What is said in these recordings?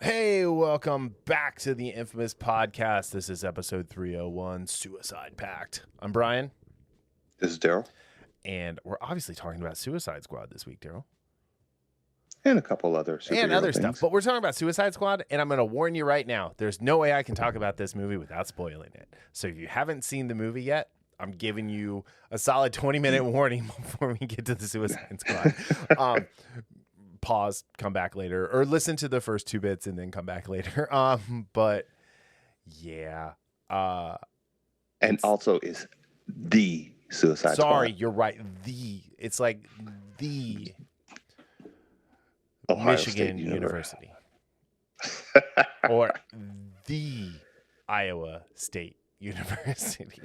Hey, welcome back to the infamous podcast. This is episode 301, Suicide Pact. I'm Brian. This is Darryl. And we're obviously talking about Suicide Squad this week, Darryl. And a couple other superhero and other things. stuff. But we're talking about Suicide Squad, and I'm going to warn you right now, there's no way I can talk about this movie without spoiling it. So if you haven't seen the movie yet, I'm giving you a solid 20-minute warning before we get to the Suicide Squad. Pause, come back later, or listen to the first 2 bits and then come back later. But yeah. And also is the Suicide Squad. Sorry, you're right. It's like the Ohio Michigan State University. Or the Iowa State University.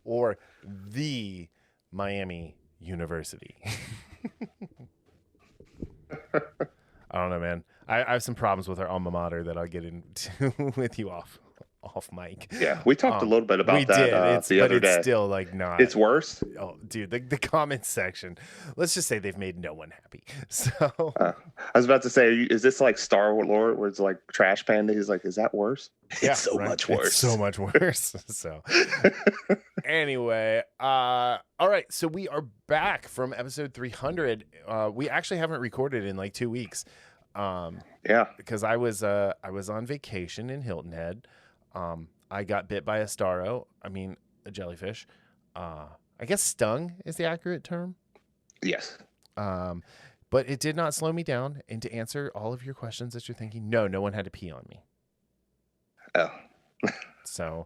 Or the Miami University. I don't know, man. I have some problems with our alma mater that I'll get into with you off mic. Yeah, we talked a little bit about that the other day. It's still like not. It's worse. Oh, dude, the comments section. Let's just say they've made no one happy. So I was about to say, is this like Starro, where it's like Trash Panda? He's like, is that worse? Yeah, it's so much worse. It's so much worse. So anyway, all right. So we are back from episode 300. We actually haven't recorded in like 2 weeks. Yeah, because I was on vacation in Hilton Head. I got bit by a Starro. I mean, a jellyfish. I guess stung is the accurate term. Yes. But it did not slow me down. And to answer all of your questions that you're thinking, no one had to pee on me. Oh. So,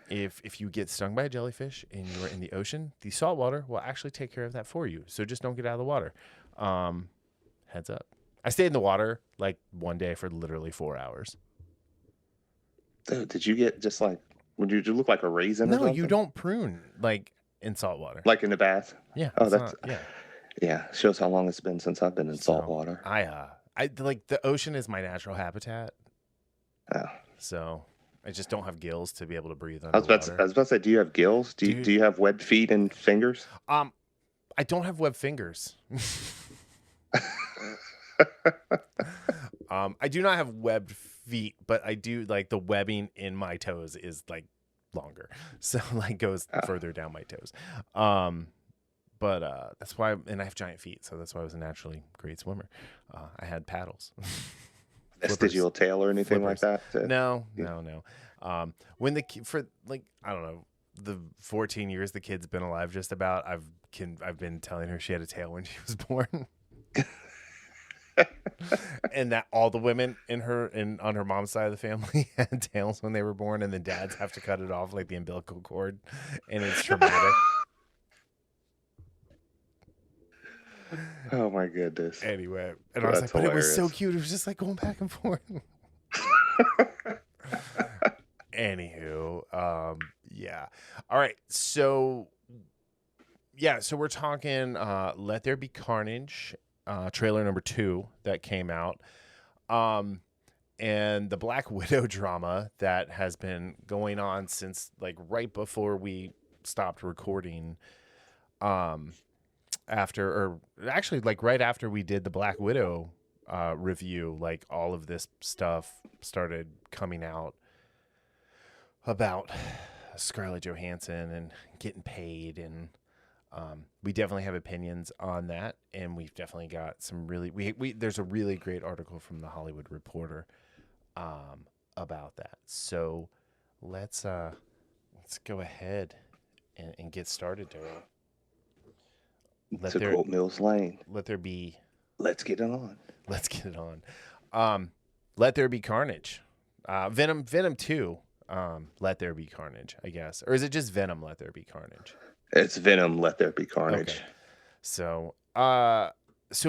if you get stung by a jellyfish and you're in the ocean, the salt water will actually take care of that for you. So just don't get out of the water. Heads up. I stayed in the water like one day for literally 4 hours. Dude, did you get just like, did you look like a raisin or No, something? you don't prune like in salt water. Like in the bath? Yeah. Oh, yeah. Yeah, shows how long it's been since I've been in salt water. I like the ocean is my natural habitat. Oh. So I just don't have gills to be able to breathe I was about to say, do you have gills? Do you have webbed feet and fingers? I don't have webbed fingers. I do not have webbed feet, but I do like the webbing in my toes is like longer, so like goes further down my toes. But that's why, and I have giant feet, so that's why I was a naturally great swimmer. I had paddles. Vestigial tail or anything like that? No. When for like, I don't know, the 14 years the kid's been alive, just about, I've been telling her she had a tail when she was born. And that all the women on her mom's side of the family had tails when they were born, and the dads have to cut it off like the umbilical cord, and it's traumatic. Oh my goodness. Anyway, and I was like, but it was so cute. It was just like going back and forth. Anywho, yeah. All right. So we're talking Let There Be Carnage, trailer number 2 that came out. And the Black Widow drama that has been going on since like right before we stopped recording. Right after we did the Black Widow review, like all of this stuff started coming out about Scarlett Johansson and getting paid, and we definitely have opinions on that, and we've definitely got some really there's a really great article from the Hollywood Reporter about that. So let's go ahead and get started, Darryl. To quote Mills Lane. Let there be. Let's get it on. Let's get it on. Let There Be Carnage. Venom 2. Let There Be Carnage, I guess. Or is it just Venom, Let There Be Carnage? It's Venom, Let There Be Carnage. Okay. So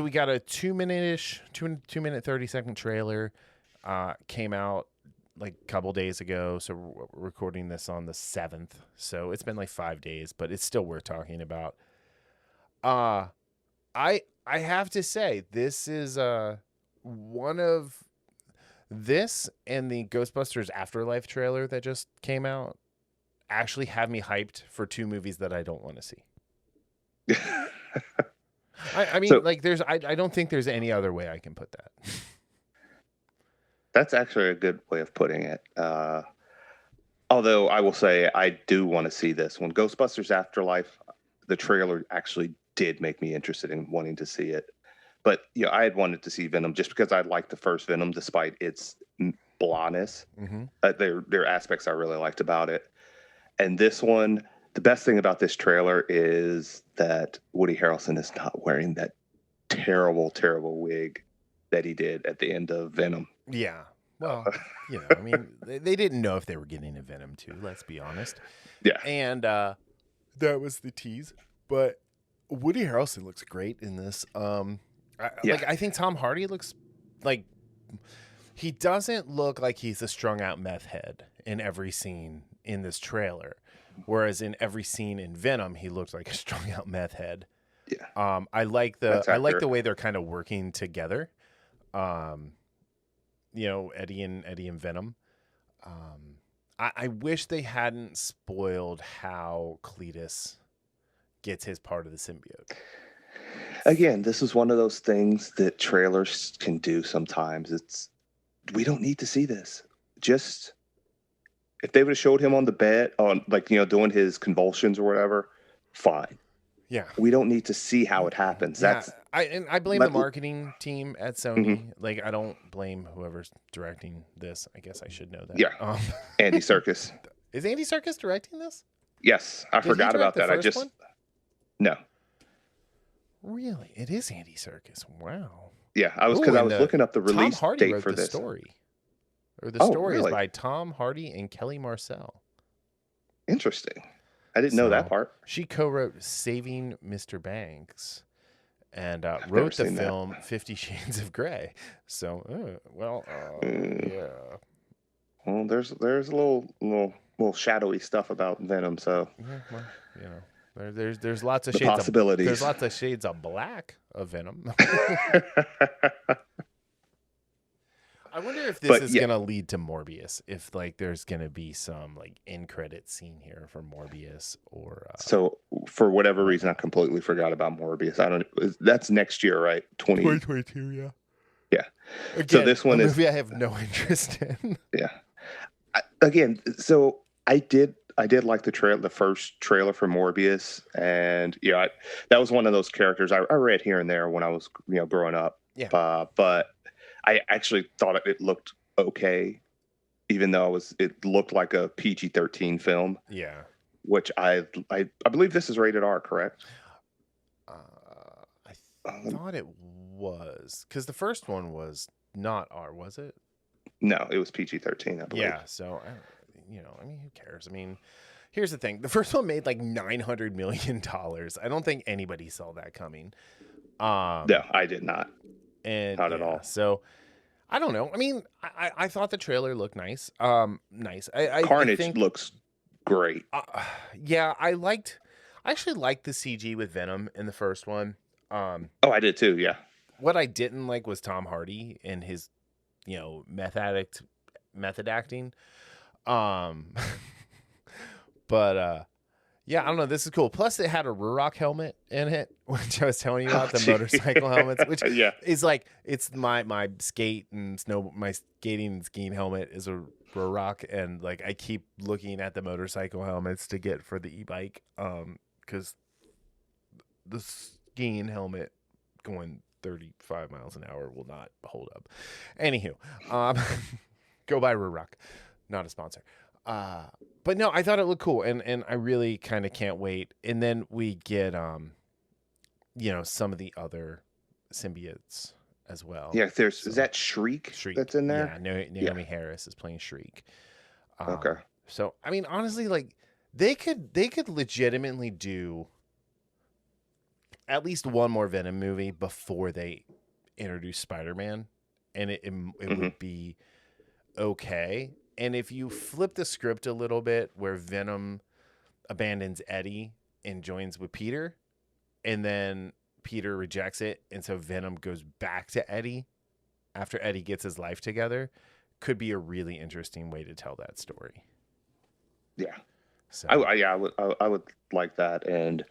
we got a 2 minute 30-second trailer. Came out like a couple days ago. So we're recording this on the 7th. So it's been like 5 days, but it's still worth talking about. I have to say, this is one of this and the Ghostbusters Afterlife trailer that just came out actually have me hyped for 2 movies that I don't want to see. I mean, So like, I don't think there's any other way I can put that. that's actually a good way of putting it. Although I will say I do want to see this one. Ghostbusters Afterlife, the trailer actually did make me interested in wanting to see it. But yeah, I had wanted to see Venom just because I liked the first Venom, despite its blahness. Mm-hmm. There are aspects I really liked about it. And this one, the best thing about this trailer is that Woody Harrelson is not wearing that terrible, terrible wig that he did at the end of Venom. Yeah. Well, I mean, they didn't know if they were getting a Venom 2, let's be honest. Yeah. And that was the tease. But Woody Harrelson looks great in this. I think Tom Hardy looks like he doesn't look like he's a strung out meth head in every scene in this trailer. Whereas in every scene in Venom, he looks like a strung out meth head. Yeah. I like the way they're kind of working together. Eddie and Venom. I wish they hadn't spoiled how Cletus gets his part of the symbiote. Again, this is one of those things that trailers can do sometimes. We don't need to see this. Just if they would have showed him on the bed, doing his convulsions or whatever, fine. Yeah. We don't need to see how it happens. I blame the marketing team at Sony. Mm-hmm. Like, I don't blame whoever's directing this. I guess I should know that. Yeah. Andy Serkis. Is Andy Serkis directing this? Yes. I forgot about that. No. Really? It is Andy Serkis. Wow. Yeah, I was looking up the release date for this. Story. Or the story is by Tom Hardy and Kelly Marcel. Interesting. I didn't know that part. She co-wrote Saving Mr. Banks and wrote the film 50 Shades of Grey. So, yeah. Well, there's a little shadowy stuff about Venom. So, there's lots of shades possibilities. There's lots of shades of black of Venom. I wonder if this is going to lead to Morbius. If there's going to be some end credit scene here for Morbius or. So for whatever reason, I completely forgot about Morbius. That's next year, right? 2022. Yeah. Yeah. Again, so this one is movie I have no interest in. Yeah. I did like the first trailer for Morbius, and that was one of those characters I read here and there when I was growing up. Yeah. But I actually thought it looked okay, even though it looked like a PG-13 film. Yeah. Which I believe this is rated R, correct? I thought it was, because the first one was not R, was it? No, it was PG-13, I believe. Yeah. So, who cares? I mean, here's the thing: the first one made $900 million. I don't think anybody saw that coming. No, I did not. And not at all. So I don't know. I mean, I thought the trailer looked nice. Nice. Carnage looks great. I actually liked the CG with Venom in the first one. I did too. Yeah. What I didn't like was Tom Hardy and his, method acting. But yeah, I don't know. This is cool. Plus, it had a Ruroc helmet in it, which I was telling you about, the motorcycle helmets, which is it's my skate and my skating and skiing helmet is a Ruroc, and I keep looking at the motorcycle helmets to get for the e-bike, because the skiing helmet going 35 miles an hour will not hold up. Anywho, go buy Ruroc, not a sponsor. But no, I thought it looked cool, and I really kind of can't wait. And then we get some of the other symbiotes as well. Yeah, is that Shriek that's in there? Yeah, Naomi Harris is playing Shriek. Okay. So I mean, honestly, they could legitimately do at least one more Venom movie before they introduce Spider-Man, and it would be okay. And if you flip the script a little bit where Venom abandons Eddie and joins with Peter, and then Peter rejects it, and so Venom goes back to Eddie after Eddie gets his life together, could be a really interesting way to tell that story. Yeah. So I would like that, and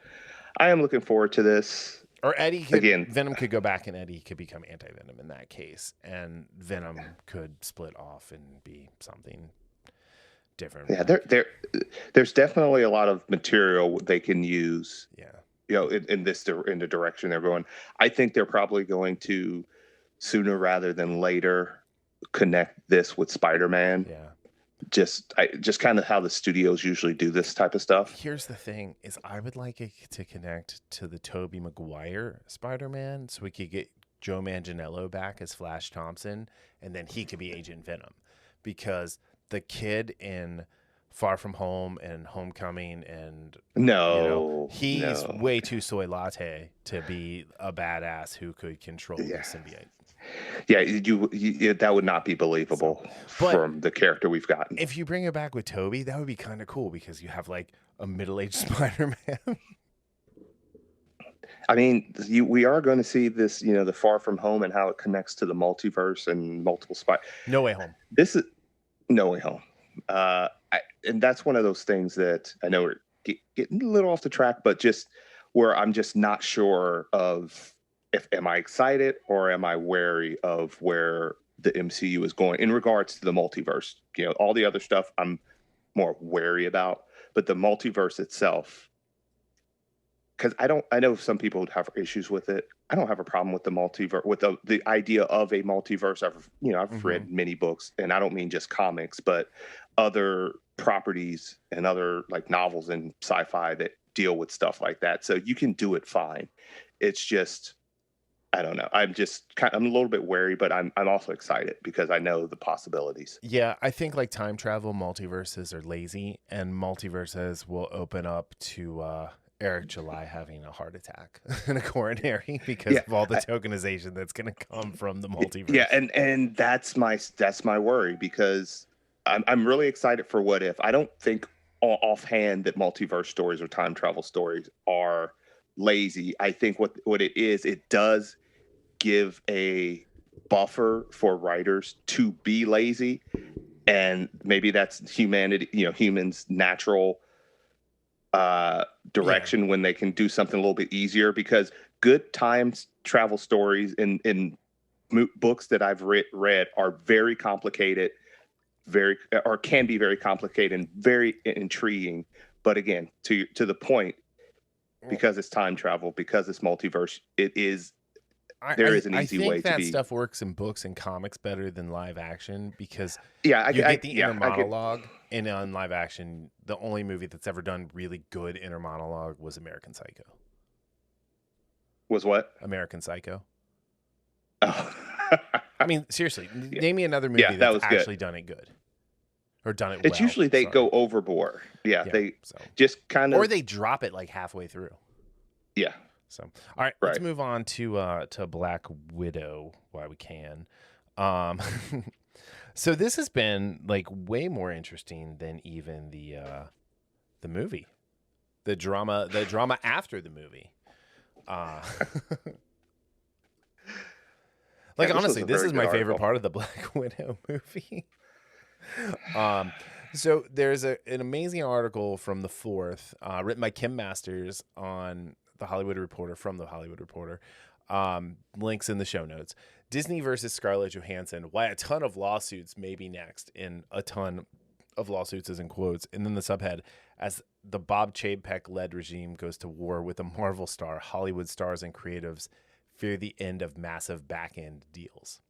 I am looking forward to this. Or Eddie could Again, Venom could go back and Eddie could become anti-Venom in that case, and Venom could split off and be something different. yeah, there's definitely a lot of material they can use. Yeah. In the direction they're going. I think they're probably going to sooner rather than later connect this with Spider-Man. Yeah. Just kind of how the studios usually do this type of stuff. Here's the thing: is I would like it to connect to the Tobey Maguire Spider-Man, so we could get Joe Manganiello back as Flash Thompson, and then he could be Agent Venom, because the kid in Far From Home and Homecoming and he's way too soy latte to be a badass who could control the symbiote. Yeah, you that would not be believable from the character we've gotten. If you bring it back with Toby, that would be kind of cool, because you have like a middle-aged Spider-Man. I mean, we are going to see this, the Far From Home and how it connects to the multiverse and multiple No Way Home. This is No Way Home. And that's one of those things that I know we're getting a little off the track, but just where I'm just not sure of am I excited or am I wary of where the MCU is going in regards to the multiverse. All the other stuff I'm more wary about, but the multiverse itself, because I know some people would have issues with it. I don't have a problem with the multiverse, with the idea of a multiverse. I've read many books, and I don't mean just comics, but other properties and other like novels and sci-fi that deal with stuff like that. So you can do it fine. It's just, I don't know. I'm a little bit wary, but I'm also excited because I know the possibilities. Yeah, I think like time travel multiverses are lazy, and multiverses will open up to Eric July having a heart attack in a coronary because of all the tokenization that's going to come from the multiverse. Yeah, and that's my worry, because I'm really excited for What If. I don't think offhand that multiverse stories or time travel stories are lazy. I think what it is, it does give a buffer for writers to be lazy, and maybe that's humans' natural direction when they can do something a little bit easier, because good time travel stories in books that I've read are very complicated, can be very complicated and very intriguing. But again, to the point, because it's time travel, because it's multiverse, there is an easy way to be. I think that stuff works in books and comics better than live action, because you get the inner monologue. And on live action, the only movie that's ever done really good inner monologue was American Psycho. Was what? American Psycho. Oh. I mean, seriously, name me another movie that's actually done it good. Or done it well. It's usually they go overboard. Yeah, they just kind of... Or they drop it like halfway through. Yeah. So, all right, let's move on to Black Widow while we can. So this has been like way more interesting than even the movie, the drama after the movie. Like honestly, this is my favorite part of the Black Widow movie. So there's an amazing article from the 4th, written by Kim Masters on The Hollywood Reporter, from The Hollywood Reporter. Links in the show notes. Disney versus Scarlett Johansson. Why a ton of lawsuits may be next. In a ton of lawsuits is in quotes. And then the subhead: as the Bob Chapek-led regime goes to war with a Marvel star, Hollywood stars and creatives fear the end of massive back-end deals.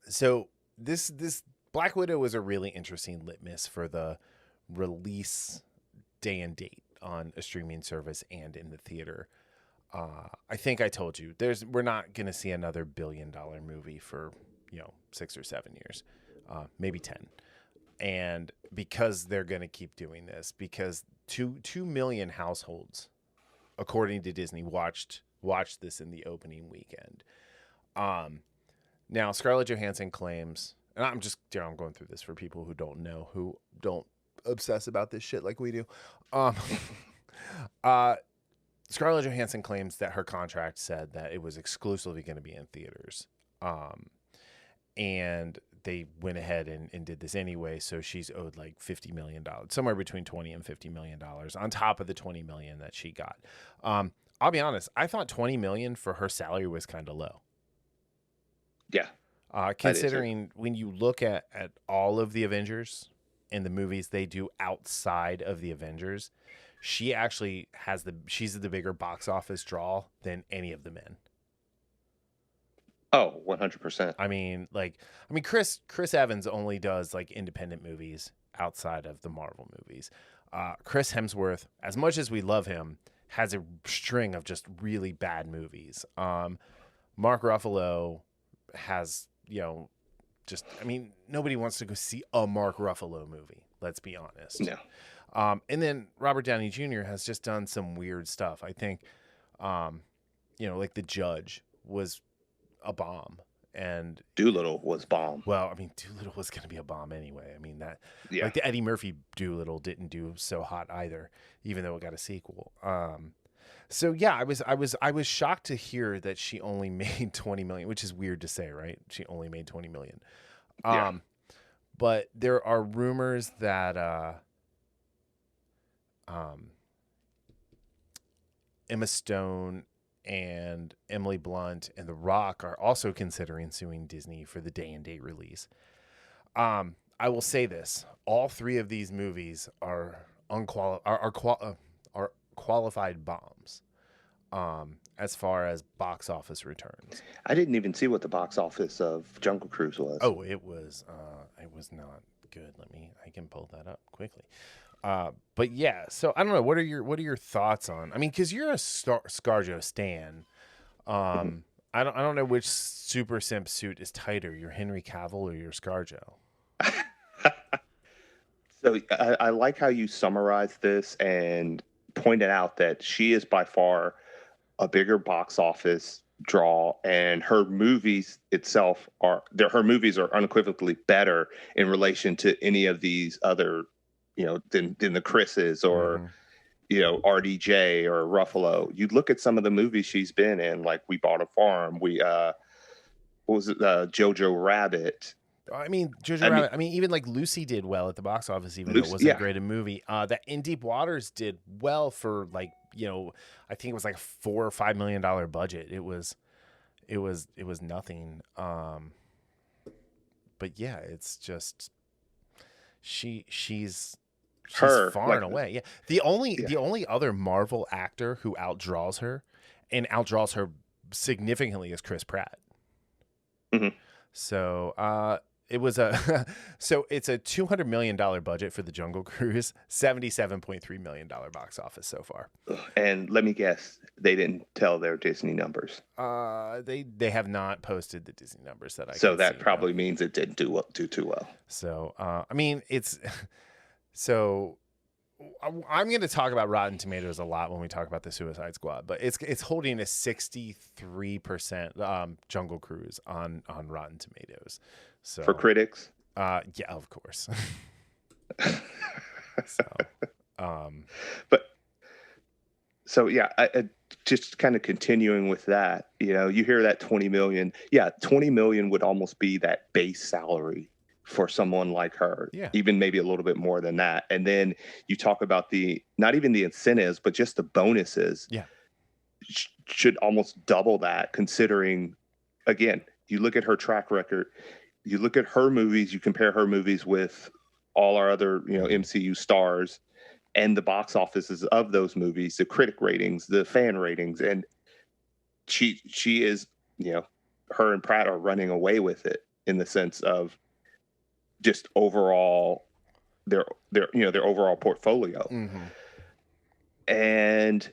So this Black Widow was a really interesting litmus for the release day and date on a streaming service and in the theater. I think I told you we're not going to see another $1 billion movie for 6 or 7 years, maybe 10. And because they're going to keep doing this, because 2 million households, according to Disney, watched this in the opening weekend. Now Scarlett Johansson claims, and I'm going through this for people who don't know, who don't obsess about this shit like we do. Scarlett Johansson claims that her contract said that it was exclusively going to be in theaters, and they went ahead and did this anyway. So she's owed like $50 million, somewhere between 20 and $50 million on top of the 20 million that she got. I'll be honest. I thought 20 million for her salary was kind of low. Yeah. Considering when you look at all of the Avengers and the movies they do outside of the Avengers, she actually she's the bigger box office draw than any of the men. Oh, 100%. I mean, Chris Evans only does like independent movies outside of the Marvel movies. Chris Hemsworth, as much as we love him, has a string of just really bad movies. Mark Ruffalo has, nobody wants to go see a Mark Ruffalo movie. Let's be honest. No. And then Robert Downey Jr. has just done some weird stuff. I think, like The Judge was a bomb, and Doolittle was bomb. Well, I mean, Doolittle was going to be a bomb anyway. I mean Yeah. like the Eddie Murphy Doolittle didn't do so hot either, even though it got a sequel. So yeah, I was shocked to hear that she only made 20 million, which is weird to say, right? She only made 20 million. Yeah. But there are rumors that Emma Stone and Emily Blunt and The Rock are also considering suing Disney for the day and date release. I will say this: all three of these movies are qualified bombs as far as box office returns. I didn't even see what the box office of Jungle Cruise was. Oh, it was not good. I can pull that up quickly. But yeah, so I don't know. What are your thoughts on? I mean, because you're a Scarjo stan. I don't know which super simp suit is tighter, your Henry Cavill or your Scarjo. So I like how you summarized this and pointed out that she is by far a bigger box office draw, and her movies are unequivocally better in relation to any of these other, than the Chris's or, RDJ or Ruffalo. You look at some of the movies she's been in, like We Bought a Farm, what was it, Jojo Rabbit. I mean, Jojo Rabbit. I mean, even like Lucy did well at the box office, even though it wasn't great a movie. That In Deep Waters did well for I think it was like a $4 or $5 million budget. It was nothing. But yeah, it's just she's far and away. Yeah. The only other Marvel actor who outdraws her significantly is Chris Pratt. Mm-hmm. So it was it's a $200 million budget for the Jungle Cruise, $77.3 million box office so far. And let me guess, they didn't tell their Disney numbers. They have not posted the Disney numbers that I. So that probably means it didn't do too well. So I mean, it's so. I'm going to talk about Rotten Tomatoes a lot when we talk about the Suicide Squad, but it's holding a 63% Jungle Cruise on Rotten Tomatoes. So for critics, yeah, of course. I just kind of continuing with that. You hear that 20 million. Yeah, 20 million would almost be that base salary for someone like her, even maybe a little bit more than that. And then you talk about not even the incentives, but just the bonuses. Yeah, should almost double that. Considering, again, you look at her track record, you look at her movies, you compare her movies with all our other MCU stars, and the box offices of those movies, the critic ratings, the fan ratings, and she is, her and Pratt are running away with it in the sense of just overall their overall portfolio. Mm-hmm. And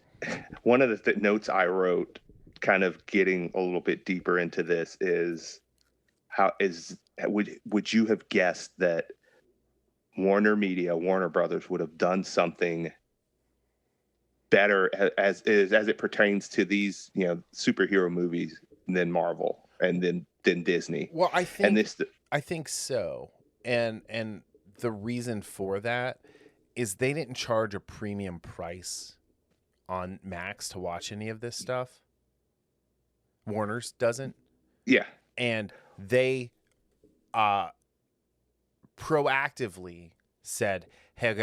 one of the notes I wrote, kind of getting a little bit deeper into this, is would you have guessed that Warner Brothers would have done something better as it pertains to these superhero movies than Marvel and than Disney? Well, I think so. And the reason for that is they didn't charge a premium price on Max to watch any of this stuff. Warner's doesn't. Yeah. And they uh, proactively said, "Hey,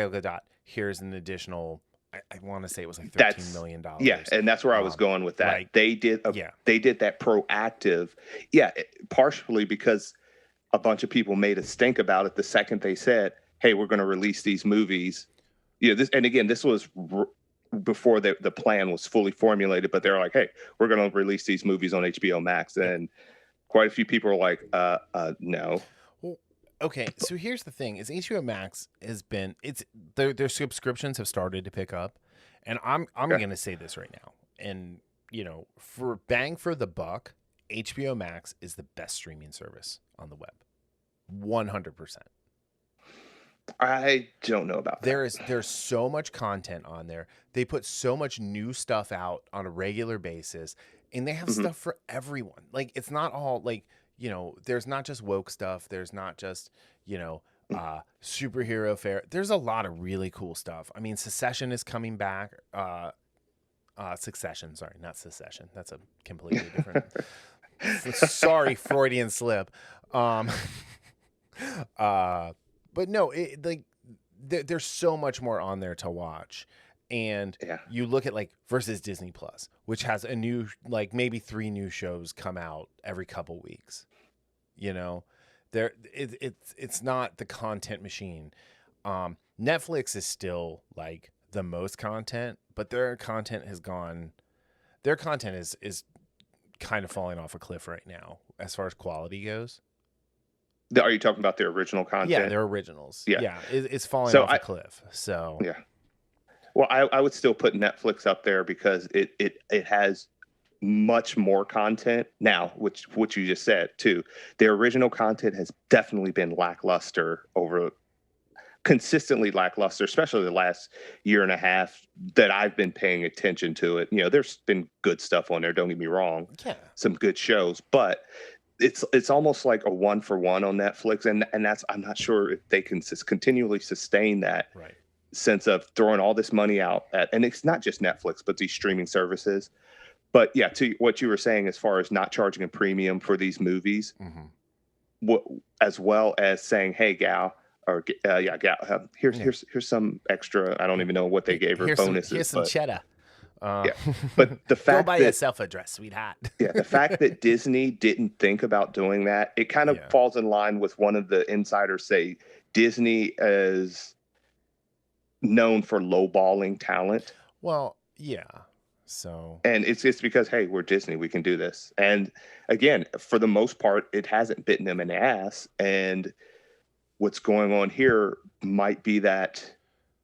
here's an additional." I want to say it was like $13 million. Yeah, and that's where I was going with that. Like, they did that proactive, partially because a bunch of people made a stink about it the second they said, "Hey, we're going to release these movies." This was before the plan was fully formulated, but they're like, "Hey, we're going to release these movies on HBO Max," and quite a few people are like, "No." Well, okay, so here's the thing: is HBO Max has been their subscriptions have started to pick up, and I'm going to say this right now, and for bang for the buck, HBO Max is the best streaming service on the web, 100%. I don't know about that. There's so much content on there. They put so much new stuff out on a regular basis, and they have stuff for everyone. Like, it's not all like, there's not just woke stuff. There's not just, superhero fare. There's a lot of really cool stuff. I mean, Succession is coming back. Succession, sorry, not Secession. That's a completely different. Sorry, Freudian slip. But no, there's so much more on there to watch. And you look at like versus Disney Plus, which has a new, like maybe 3 new shows come out every couple weeks. It's not the content machine. Netflix is still like the most content, but their content is kind of falling off a cliff right now as far as quality goes. Are you talking about their original content? Yeah, their originals. Yeah. It's falling off a cliff. So yeah. Well, I would still put Netflix up there because it has much more content now, which you just said too. Their original content has definitely been consistently lackluster, especially the last year and a half that I've been paying attention to it. There's been good stuff on there. Don't get me wrong. Yeah. Some good shows, but it's almost like a 1-for-1 on Netflix, and that's, I'm not sure if they can continually sustain that sense of throwing all this money out at, and it's not just Netflix, but these streaming services. But yeah, to what you were saying, as far as not charging a premium for these movies, as well as saying, "Hey, gal," or gal, here's some extra. I don't even know what they gave her bonuses. Here's some cheddar. But the fact go buy yourself a dress, sweetheart. The fact that Disney didn't think about doing that, it kind of falls in line with one of the insiders say Disney is known for lowballing talent. Well, yeah. So, and it's because, hey, we're Disney, we can do this. And again, for the most part, it hasn't bitten them in the ass. And what's going on here might be that.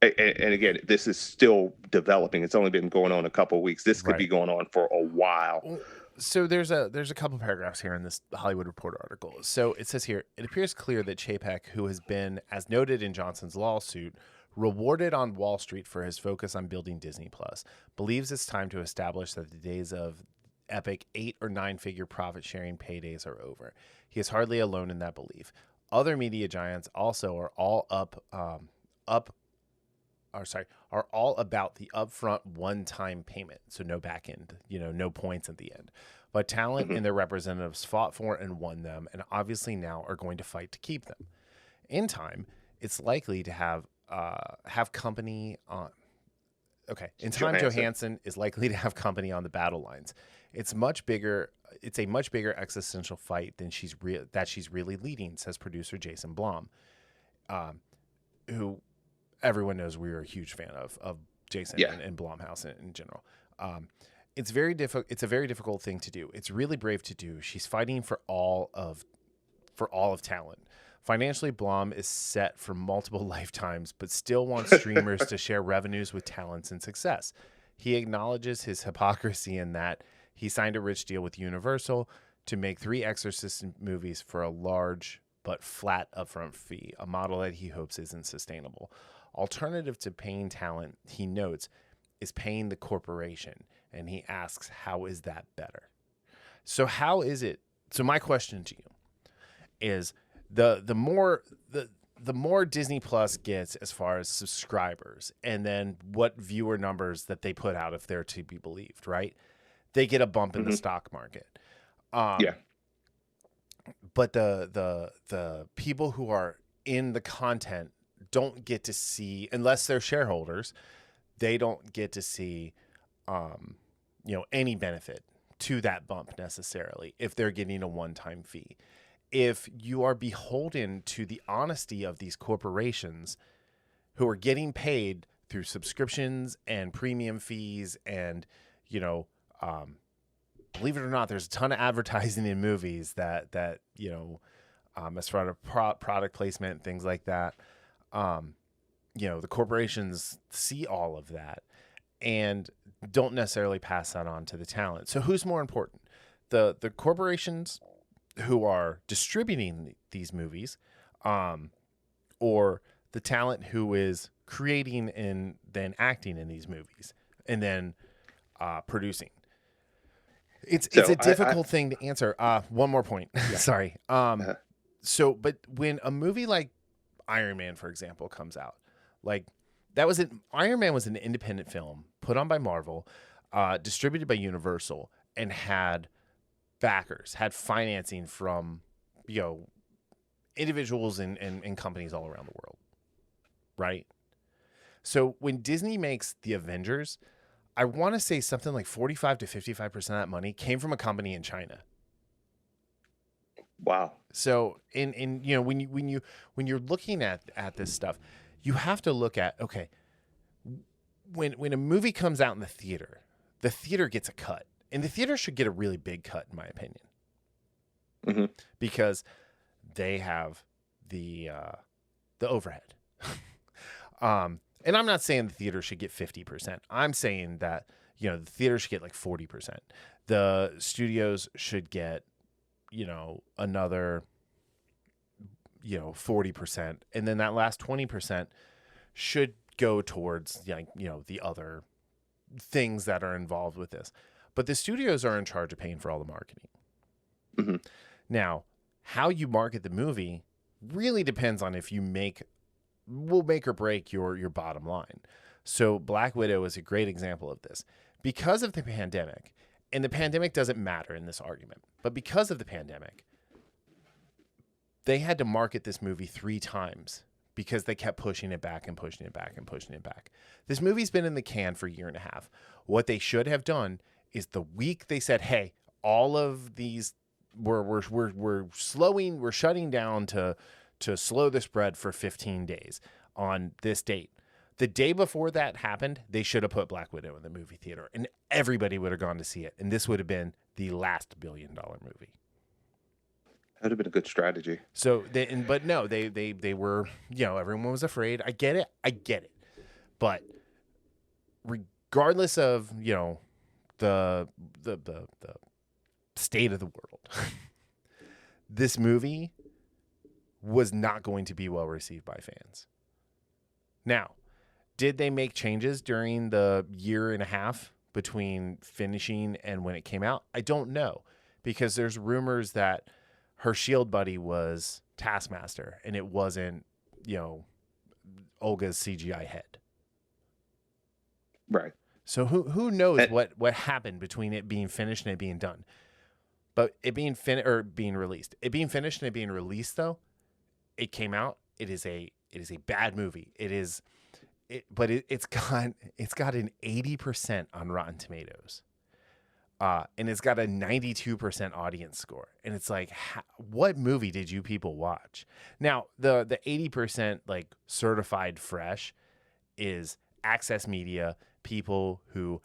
And again, this is still developing. It's only been going on a couple of weeks. This could be going on for a while. So there's a couple paragraphs here in this Hollywood Reporter article. So it says here, it appears clear that Chapek, who has been, as noted in Johnson's lawsuit, rewarded on Wall Street for his focus on building Disney Plus, believes it's time to establish that the days of epic 8 or 9-figure profit-sharing paydays are over. He is hardly alone in that belief. Other media giants also are all are all about the upfront one-time payment, so no back end, no points at the end. But talent and their representatives fought for and won them, and obviously now are going to fight to keep them. In time, it's likely to have company on. Okay, in time, Johansson is likely to have company on the battle lines. It's a much bigger existential fight than she's really leading, says producer Jason Blum, who everyone knows we are a huge fan of Jason and Blumhouse in general. It's a very difficult thing to do. It's really brave to do. She's fighting for all of talent. Financially, Blum is set for multiple lifetimes, but still wants streamers to share revenues with talents and success. He acknowledges his hypocrisy in that he signed a rich deal with Universal to make 3 Exorcist movies for a large but flat upfront fee, a model that he hopes isn't sustainable. Alternative to paying talent, he notes, is paying the corporation, and he asks, how is that better? So how is it? So my question to you is, the more Disney Plus gets as far as subscribers, and then what viewer numbers that they put out, if they're to be believed, right? They get a bump in the stock market. but the people who are in the content don't get to see, unless they're shareholders, they don't get to see any benefit to that bump necessarily if they're getting a one-time fee. If you are beholden to the honesty of these corporations who are getting paid through subscriptions and premium fees and, believe it or not, there's a ton of advertising in movies that as far as product placement, things like that. The corporations see all of that and don't necessarily pass that on to the talent. So who's more important? The corporations who are distributing these movies, or the talent who is creating and then acting in these movies and then producing? It's a difficult thing to answer. One more point. Yeah. Sorry. But when a movie like Iron Man, for example, comes out, like Iron Man was an independent film put on by Marvel, distributed by Universal, and had backers, had financing from, individuals and companies all around the world. Right. So when Disney makes the Avengers, I want to say something like 45 to 55% of that money came from a company in China. Wow. So when you're looking at this stuff, you have to look at, okay, when a movie comes out in the theater gets a cut, and the theater should get a really big cut, in my opinion, because they have the overhead. And I'm not saying the theater should get 50%. I'm saying that, the theater should get like 40%. The studios should get, another, 40%. And then that last 20% should go towards, the other things that are involved with this. But the studios are in charge of paying for all the marketing. Mm-hmm. Now, how you market the movie really depends on if you will make or break your bottom line. So Black Widow is a great example of this. Because of the pandemic, and the pandemic doesn't matter in this argument, but because of the pandemic, they had to market this movie 3 times because they kept pushing it back and pushing it back and pushing it back. This movie's been in the can for a year and a half. What they should have done is the week they said, hey, all of these, we're shutting down to slow the spread for 15 days on this date. The day before that happened, they should have put Black Widow in the movie theater, and everybody would have gone to see it. And this would have been the last $1 billion movie. That would have been a good strategy. So, but no, they were, everyone was afraid. I get it. But regardless of, the state of the world, this movie was not going to be well received by fans. Now, did they make changes during the year and a half between finishing and when it came out? I don't know, because there's rumors that her shield buddy was Taskmaster and it wasn't, Olga's CGI head. Right. So who knows what happened between it being finished and it being done. But it being being released. It being finished and it being released, though, it came out. It is a bad movie. It's got an 80% on Rotten Tomatoes, and it's got a 92% audience score. And it's like, what movie did you people watch? Now the 80% like certified fresh is Access Media, people who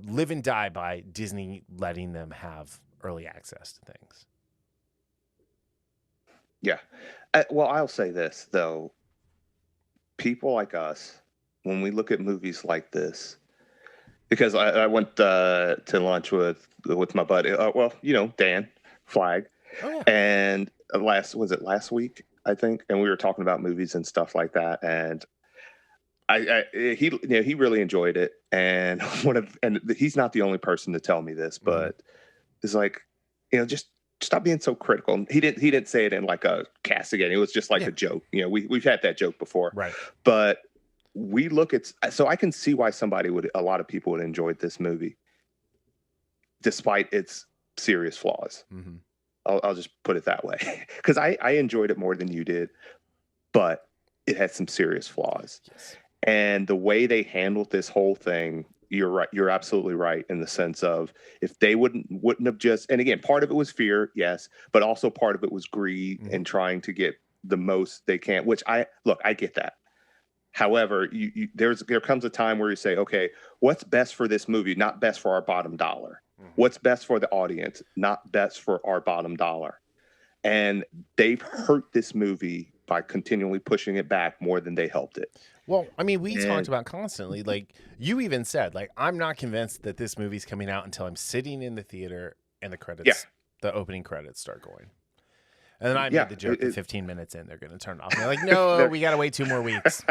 live and die by Disney letting them have early access to things. Yeah. Well, I'll say this, though. People like us, when we look at movies like this, because I went to lunch with my buddy, Dan Flag. Oh, yeah. And last week, I think, and we were talking about movies and stuff like that, and he really enjoyed it, and he's not the only person to tell me this, but it's like, just stop being so critical. He didn't say it in like a castigate. It was just like a joke. We've had that joke before, right? But we look at, so I can see why a lot of people would enjoy this movie, despite its serious flaws. Mm-hmm. I'll just put it that way, because I enjoyed it more than you did, but it had some serious flaws. Yes. And the way they handled this whole thing, you're right. You're absolutely right in the sense of if they wouldn't have just, and again, part of it was fear, yes, but also part of it was greed and trying to get the most they can. Which I get that. However, there comes a time where you say, okay, what's best for this movie? Not best for our bottom dollar. What's best for the audience? Not best for our bottom dollar. And they've hurt this movie by continually pushing it back more than they helped it. Well, I mean, we talked about constantly, like you even said, like, I'm not convinced that this movie's coming out until I'm sitting in the theater and the credits, the opening credits start going. And then I made the joke that 15 minutes in, they're going to turn it off. And they're like, no, we got to wait 2 more weeks.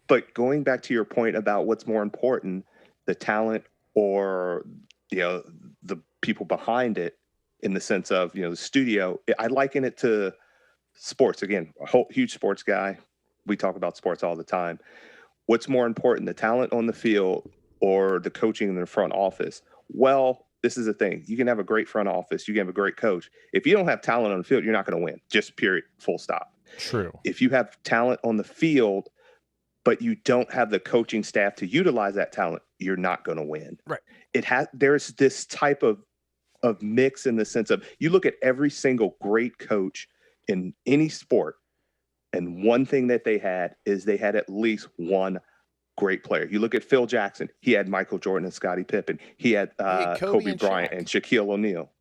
But going back to your point about what's more important, the talent or, the people behind it, in the sense of, the studio, I liken it to sports. Again, a whole huge sports guy. We talk about sports all the time. What's more important, the talent on the field or the coaching in the front office? Well, this is the thing. You can have a great front office. You can have a great coach. If you don't have talent on the field, you're not going to win. Just period. Full stop. True. If you have talent on the field, but you don't have the coaching staff to utilize that talent, you're not going to win. Right. There's this type of mix in the sense of, you look at every single great coach in any sport, and one thing that they had is they had at least one great player. You look at Phil Jackson, he had Michael Jordan and Scottie Pippen. He had Kobe Bryant and Shaquille O'Neal.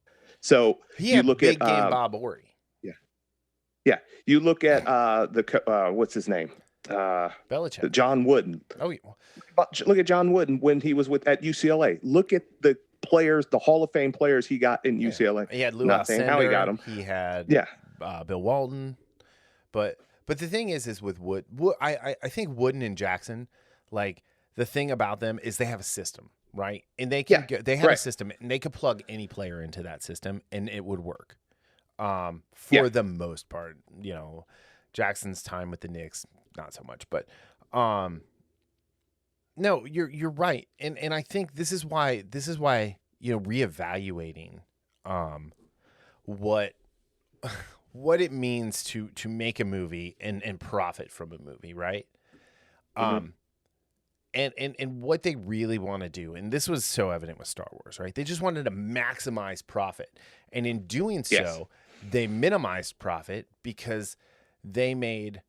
So you look at game Bob Horry. Yeah. You look at what's his name? Belichick. John Wooden. Oh, yeah. Look at John Wooden when he was at UCLA. Look at the players, the Hall of Fame players he got in UCLA. He had Lou Not saying how he got them. He had Bill Walton. But the thing is with Wood, I think Wooden and Jackson, like, the thing about them is they have a system, right? And they can they have a system, and they could plug any player into that system and it would work. For the most part, Jackson's time with the Knicks, not so much, but no, you're right. And I think this is why reevaluating what it means to make a movie and profit from a movie, right? And what they really want to do, and this was so evident with Star Wars, right? They just wanted to maximize profit. And in doing so, they minimized profit because they made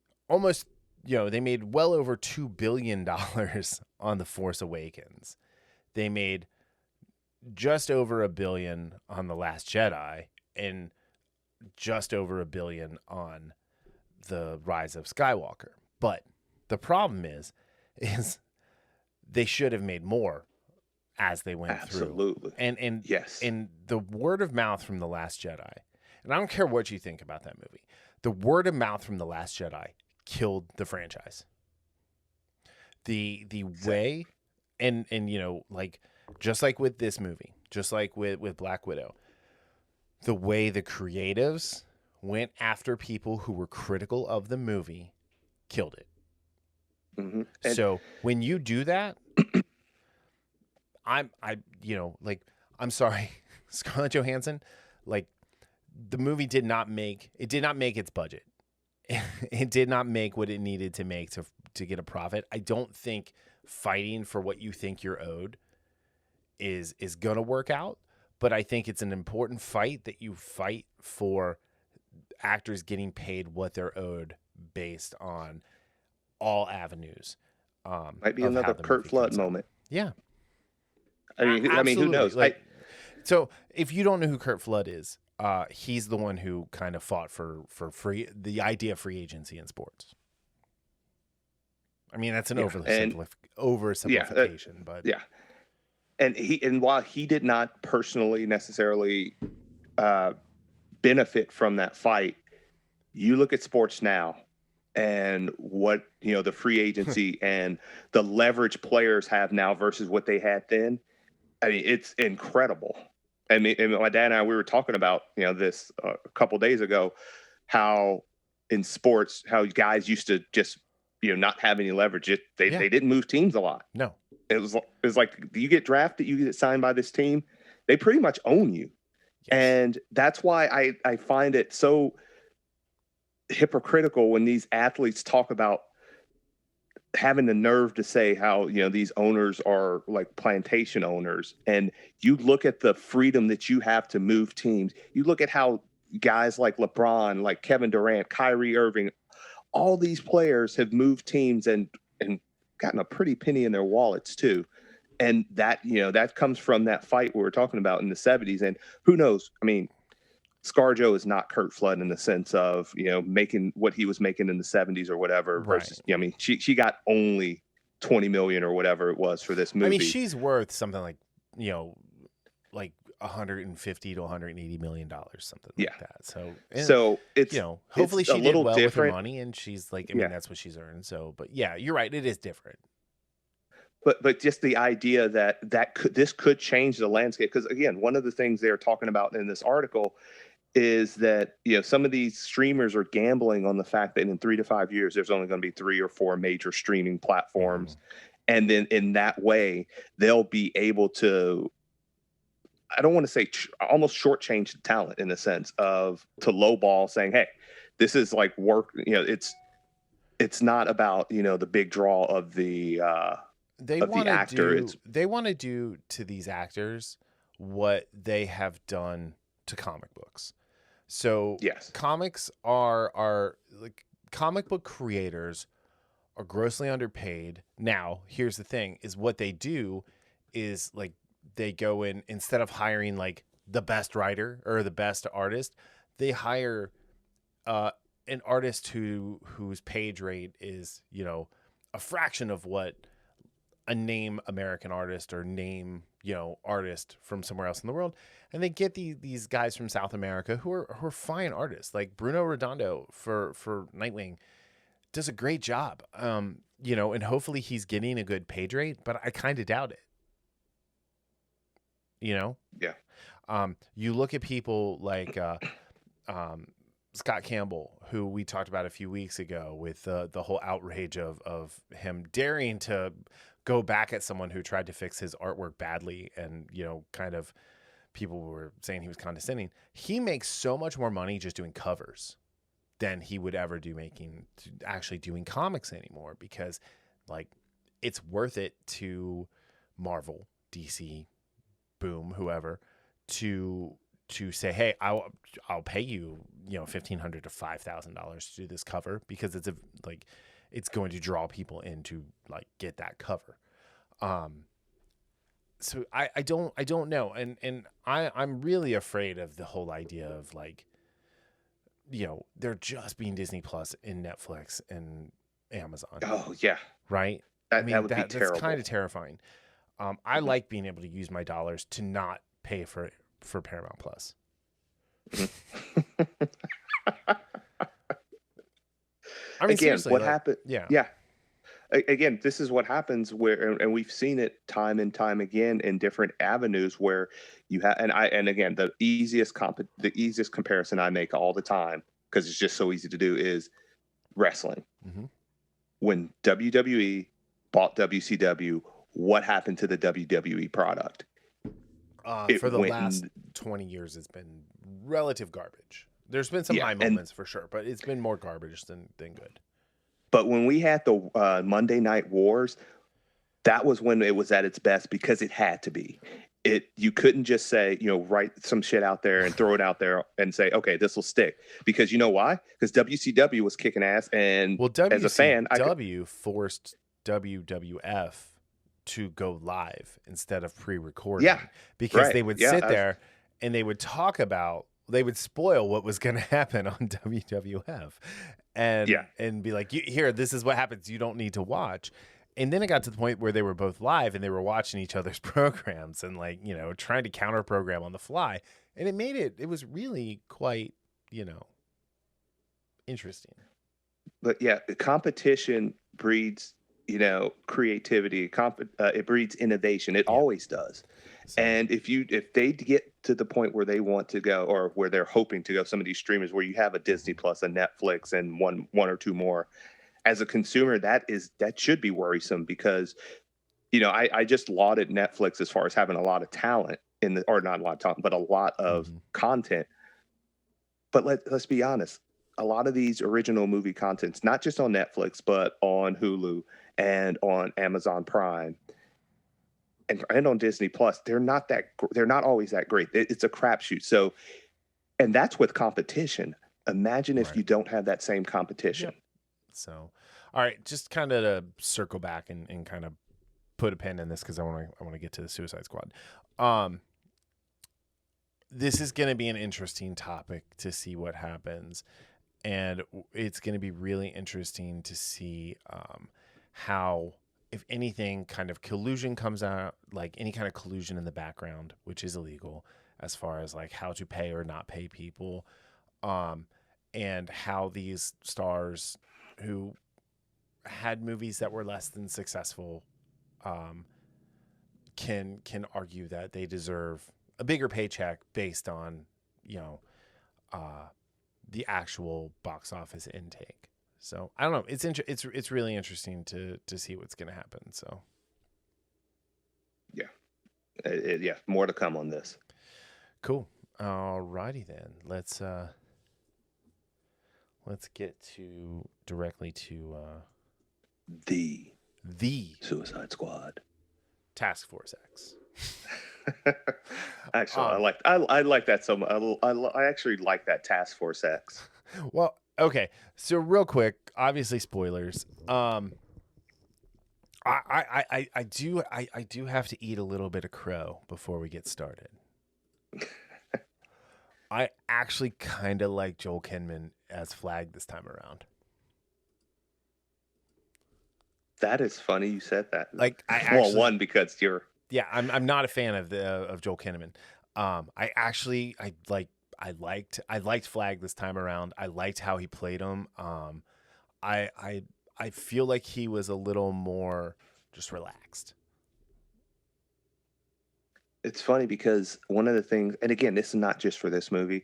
they made well over $2 billion on The Force Awakens. They made just over $1 billion on The Last Jedi and just over $1 billion on The Rise of Skywalker. But the problem is they should have made more as they went through. Absolutely. And yes. And the word of mouth from The Last Jedi, and I don't care what you think about that movie, the word of mouth from The Last Jedi killed the franchise. The way, and like, just like with this movie, just like with Black Widow, the way the creatives went after people who were critical of the movie killed it. Mm-hmm. So when you do that, I'm sorry, Scarlett Johansson, like, the movie did not make its budget. It did not make what it needed to make to get a profit. I don't think fighting for what you think you're owed is going to work out, but I think it's an important fight that you fight for actors getting paid what they're owed based on all avenues. Might be another Kurt Flood moment. Yeah. I mean, who knows? Like, so if you don't know who Kurt Flood is, he's the one who kind of fought for the idea of free agency in sports. I mean, that's an oversimplification, but yeah. And while he did not personally necessarily benefit from that fight, you look at sports now and what the free agency and the leverage players have now versus what they had then. I mean, it's incredible. I mean, and my dad and I, we were talking about this a couple days ago, how in sports, how guys used to just not have any leverage. They didn't move teams a lot. No, it was like, you get drafted, you get signed by this team, they pretty much own you. Yes. And that's why I find it so hypocritical when these athletes talk about having the nerve to say how, these owners are like plantation owners. And you look at the freedom that you have to move teams. You look at how guys like LeBron, like Kevin Durant, Kyrie Irving, all these players have moved teams and gotten a pretty penny in their wallets too. And that comes from that fight we were talking about in the 70s. And who knows? I mean, Scarjo is not Kurt Flood in the sense of, making what he was making in the 70s or whatever versus, Right. I mean, she got only 20 million or whatever it was for this movie. I mean, she's worth something like, like 150 to 180 million dollars, something like that. So it's, hopefully it's she a did little well different with her money, and she's like, I mean, that's what she's earned. So, but yeah, you're right. It is different. But just the idea that this could change the landscape, because again, one of the things they're talking about in this article is that some of these streamers are gambling on the fact that in 3 to 5 years there's only going to be 3 or 4 major streaming platforms, and then in that way they'll be able to, I don't want to say almost shortchange the talent in the sense of to lowball saying, hey, this is like work, it's not about the big draw of the actor. They want to do to these actors what they have done to comic books. So yes, comics are like, comic book creators are grossly underpaid. Now, here's the thing, is what they do is like they go in, instead of hiring like the best writer or the best artist, they hire an artist whose page rate is, a fraction of what a name American artist or name, artist from somewhere else in the world. And they get these guys from South America who are fine artists. Like Bruno Redondo for Nightwing does a great job. And hopefully he's getting a good page rate, but I kind of doubt it. Yeah. You look at people like Scott Campbell, who we talked about a few weeks ago with the whole outrage of him daring to go back at someone who tried to fix his artwork badly, and kind of people were saying he was condescending. He makes so much more money just doing covers than he would ever do actually doing comics anymore, because like it's worth it to Marvel, DC, Boom, whoever, to say, hey, I'll pay you, $1,500 to $5,000 to do this cover, because it's going to draw people in to like get that cover. So I don't know. And I'm really afraid of the whole idea of like, they're just being Disney Plus and Netflix and Amazon. Oh yeah. Right. That would be terrible. That's kind of terrifying. I like being able to use my dollars to not pay for Paramount Plus. I mean, again, what happened? Yeah. Again, this is what happens where, and we've seen it time and time again in different avenues where you have, and again, the easiest comparison I make all the time, because it's just so easy to do, is wrestling. Mm-hmm. When WWE bought WCW, what happened to the WWE product? For the last 20 years, it's been relative garbage. There's been some high moments for sure, but it's been more garbage than good. But when we had the Monday Night Wars, that was when it was at its best, because it had to be. You couldn't just say, write some shit out there and throw it out there and say, okay, this will stick. Because you know why? Because WCW was kicking ass, and as a fan, WCW forced WWF to go live instead of pre-recording. Yeah, because they would sit there and they would talk about, they would spoil what was going to happen on WWF, and be like, here, this is what happens. You don't need to watch. And then it got to the point where they were both live and they were watching each other's programs and like, trying to counter program on the fly. And it was really quite, interesting. But yeah, competition breeds, creativity. It breeds innovation. It always does. So, and if they get to the point where they want to go, or where they're hoping to go, some of these streamers where you have a Disney Plus, a Netflix, and one or two more, as a consumer, that should be worrisome, because I just lauded Netflix as far as having a lot of talent, or not a lot of time, but a lot of content. But let's be honest, a lot of these original movie contents, not just on Netflix, but on Hulu and on Amazon Prime and on Disney Plus, they're not always that great. It's a crapshoot. So, and that's with competition. Imagine if you don't have that same competition. Yep. So, all right, just kind of to circle back and kind of put a pin in this because I want to get to the Suicide Squad. This is going to be an interesting topic to see what happens, and it's going to be really interesting to see how, if anything, kind of collusion comes out, like any kind of collusion in the background, which is illegal, as far as like how to pay or not pay people, and how these stars who had movies that were less than successful can argue that they deserve a bigger paycheck based on, the actual box office intake. So I don't know. It's really interesting to see what's going to happen. So yeah, more to come on this. Cool. Alrighty then. Let's get directly to the Suicide Squad, Task Force X. Actually, I like that so much. I actually like that Task Force X. Well, okay. So real quick, obviously spoilers. I do have to eat a little bit of crow before we get started. I actually kind of like Joel Kinnaman as Flag this time around. That is funny you said that. Like because you're. Yeah, I'm not a fan of Joel Kinnaman. I liked Flag this time around. I liked how he played him. I feel like he was a little more just relaxed. It's funny because one of the things, and again, this is not just for this movie,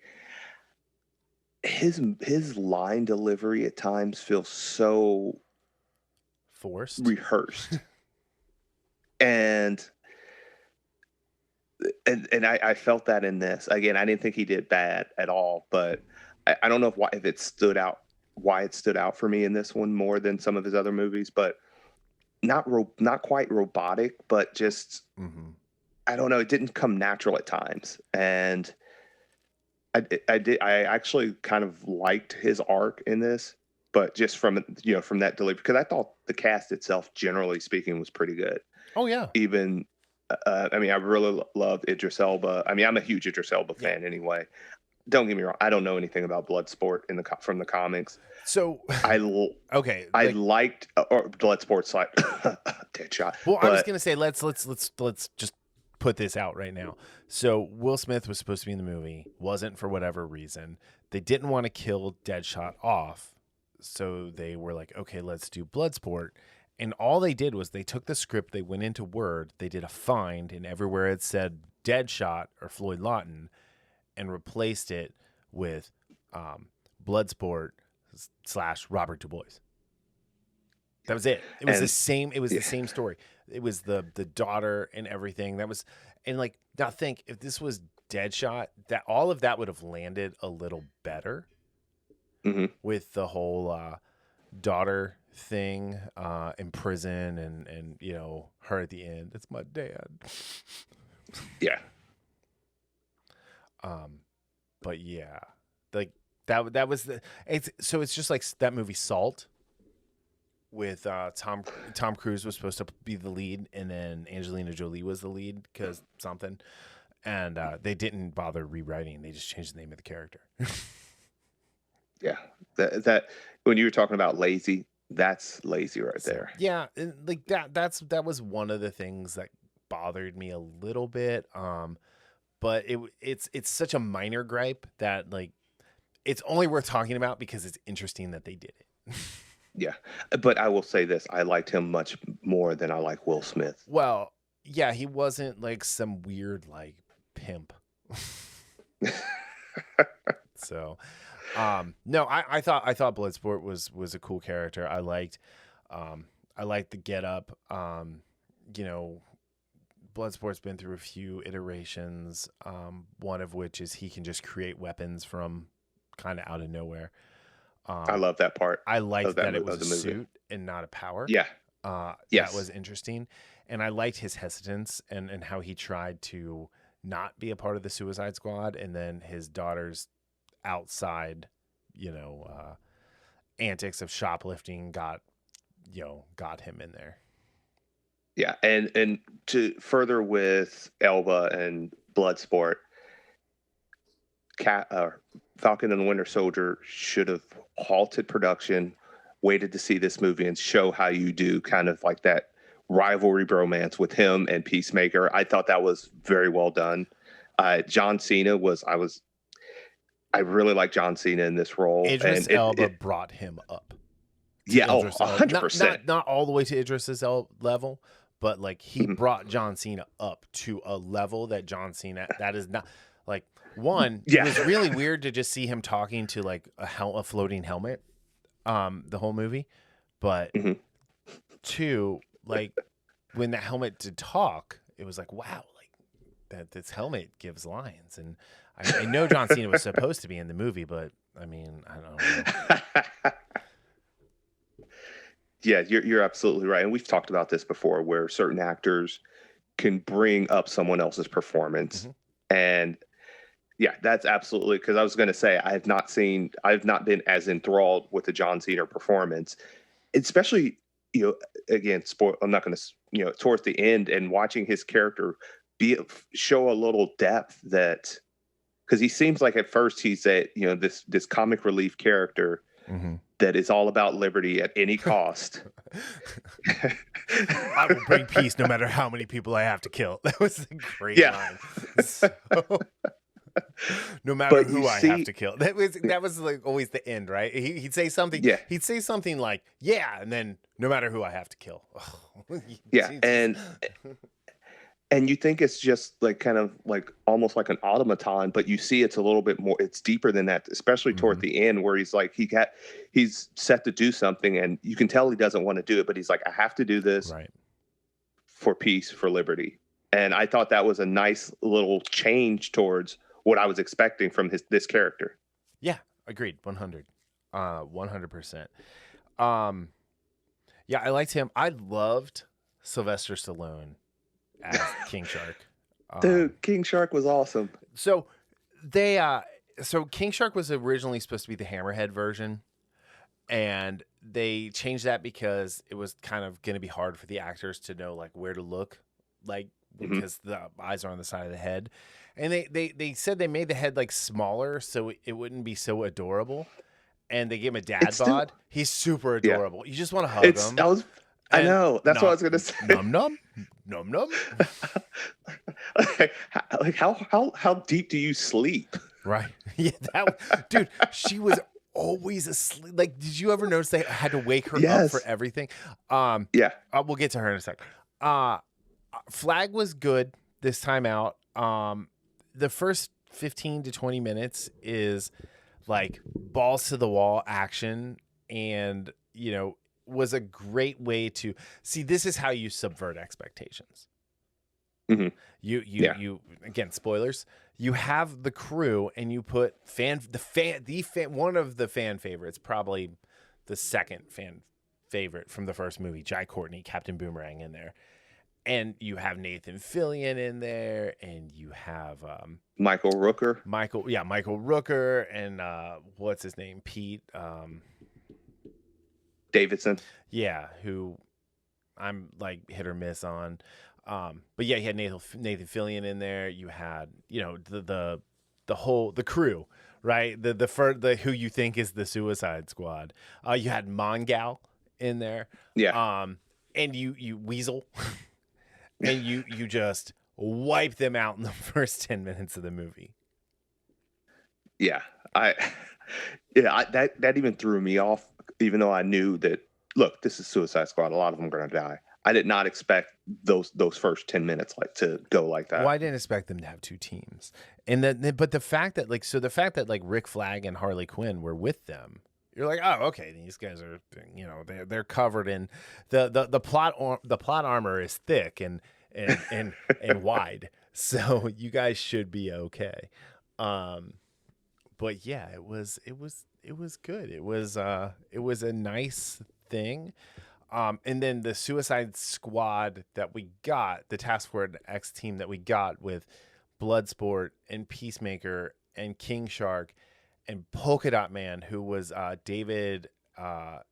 his line delivery at times feels so forced, rehearsed. and I felt that in this. Again, I didn't think he did bad at all, but I don't know if it stood out, why it stood out for me in this one more than some of his other movies, but not quite robotic, but just I don't know, it didn't come natural at times. And I actually kind of liked his arc in this, but just from that delivery, because I thought the cast itself, generally speaking, was pretty good. Oh yeah. Even I really love Idris Elba. I'm a huge Idris Elba fan anyway. Don't get me wrong, I don't know anything about Bloodsport from the comics. So I liked Bloodsport's like Deadshot. Well, I was gonna say let's just put this out right now. So Will Smith was supposed to be in the movie, wasn't for whatever reason. They didn't want to kill Deadshot off, so they were like, okay, let's do Bloodsport. And all they did was they took the script, they went into Word, they did a find, and everywhere it said Deadshot or Floyd Lawton, and replaced it with Bloodsport / Robert Du Bois. That was it. It was the same. It was the same story. It was the daughter and everything. That was, and like, now think if this was Deadshot, that all of that would have landed a little better with the whole daughter thing in prison and her at the end. It's my dad. Yeah. But yeah, like that was it's just like that movie Salt with Tom Cruise was supposed to be the lead, and then Angelina Jolie was the lead because something, and they didn't bother rewriting. They just changed the name of the character. Yeah, that when you were talking about lazy, that's lazy right there. Yeah, like that was one of the things that bothered me a little bit. But it's such a minor gripe that like it's only worth talking about because it's interesting that they did it. Yeah, but I will say this: I liked him much more than I like Will Smith. Well, yeah, he wasn't like some weird like pimp. So, no, I thought Bloodsport was a cool character. I liked the get up. Bloodsport's been through a few iterations. One of which is he can just create weapons from kind of out of nowhere. I love that part. I liked that it was of a the movie. suit and not a power. Yeah. Yes. That was interesting. And I liked his hesitance and how he tried to not be a part of the Suicide Squad. And then his daughter's outside, antics of shoplifting got him in there. Yeah. And to further with Elba and Bloodsport, Falcon and the Winter Soldier should have halted production, waited to see this movie and show how you do kind of like that rivalry bromance with him and Peacemaker. I thought that was very well done. John Cena I really like John Cena in this role. Idris Elba brought him up. Yeah, 100%. Not all the way to Idris's level, but like he brought John Cena up to a level that John Cena, that is not like one. Yeah. It was really weird to just see him talking to like a floating helmet, the whole movie. But two, like when the helmet did talk, it was like, wow, like that this helmet gives lines. And I know John Cena was supposed to be in the movie, but I mean, I don't know. Yeah, you're absolutely right. And we've talked about this before where certain actors can bring up someone else's performance. And yeah, that's absolutely, because I was going to say, I've not been as enthralled with the John Cena performance, especially, again, I'm not going to, towards the end and watching his character show a little depth because he seems like at first he's this comic relief character that is all about liberty at any cost. I will bring peace no matter how many people I have to kill. That was a great line. So, no matter who I have to kill. That was like always the end, right? He'd say something. Yeah. He'd say something like, "Yeah," and then no matter who I have to kill. Yeah, and you think it's just like kind of like almost like an automaton, but you see it's a little bit more. It's deeper than that, especially toward the end where he's like he's set to do something, and you can tell he doesn't want to do it, but he's like, I have to do this for peace, for liberty. And I thought that was a nice little change towards what I was expecting from this character. Yeah, agreed, 100%. Yeah, I liked him. I loved Sylvester Stallone as King Shark. Dude, King Shark was awesome. So King Shark was originally supposed to be the Hammerhead version, and they changed that because it was kind of going to be hard for the actors to know like where to look, like because the eyes are on the side of the head. And they said they made the head like smaller so it wouldn't be so adorable. And they gave him a dad bod. He's super adorable. You just want to hug him. I know. That's what I was going to say. Num. Like how deep do you sleep? Right. Yeah. Dude, she was always asleep. Like, did you ever notice they had to wake her up for everything? Yeah. We'll get to her in a sec. Flag was good this time out. The first 15 to 20 minutes is like balls to the wall action, and was a great way to see. This is how you subvert expectations. You again, spoilers. You have the crew, and you put one of the fan favorites, probably the second fan favorite from the first movie, Jai Courtney, Captain Boomerang, in there. And you have Nathan Fillion in there, and you have Michael Rooker. Michael Rooker, and what's his name? Pete Davidson. Yeah, who I'm like hit or miss on. But yeah, you had Nathan Fillion in there. You had the crew, right? The who you think is the Suicide Squad. You had Mongal in there. Yeah. And you Weasel. And you just wipe them out in the first 10 minutes of the movie. Yeah, that even threw me off. Even though I knew that, look, this is Suicide Squad. A lot of them are going to die. I did not expect those first 10 minutes to go like that. Well, I didn't expect them to have two teams, but the fact that Rick Flag and Harley Quinn were with them. You're like, oh, okay. These guys are, they're covered in the plot. The plot armor is thick, and and wide. So you guys should be okay. But yeah, it was good. It was a nice thing. And then the Suicide Squad that we got, the Task Force X team that we got with Bloodsport and Peacemaker and King Shark and Polka Dot Man, who was David Dawson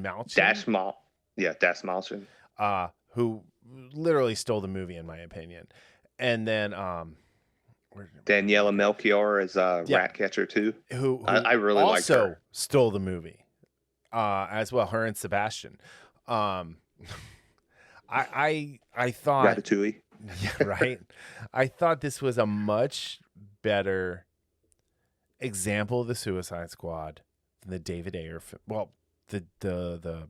Malchin, Dash Malchin. who literally stole the movie in my opinion. And then Daniela Melchior is Ratcatcher too. Who I really liked also her. stole the movie. As well, her and Sebastian. I thought Ratatouille. yeah, right. I thought this was a much better example of the Suicide Squad than the David Ayer. Well, the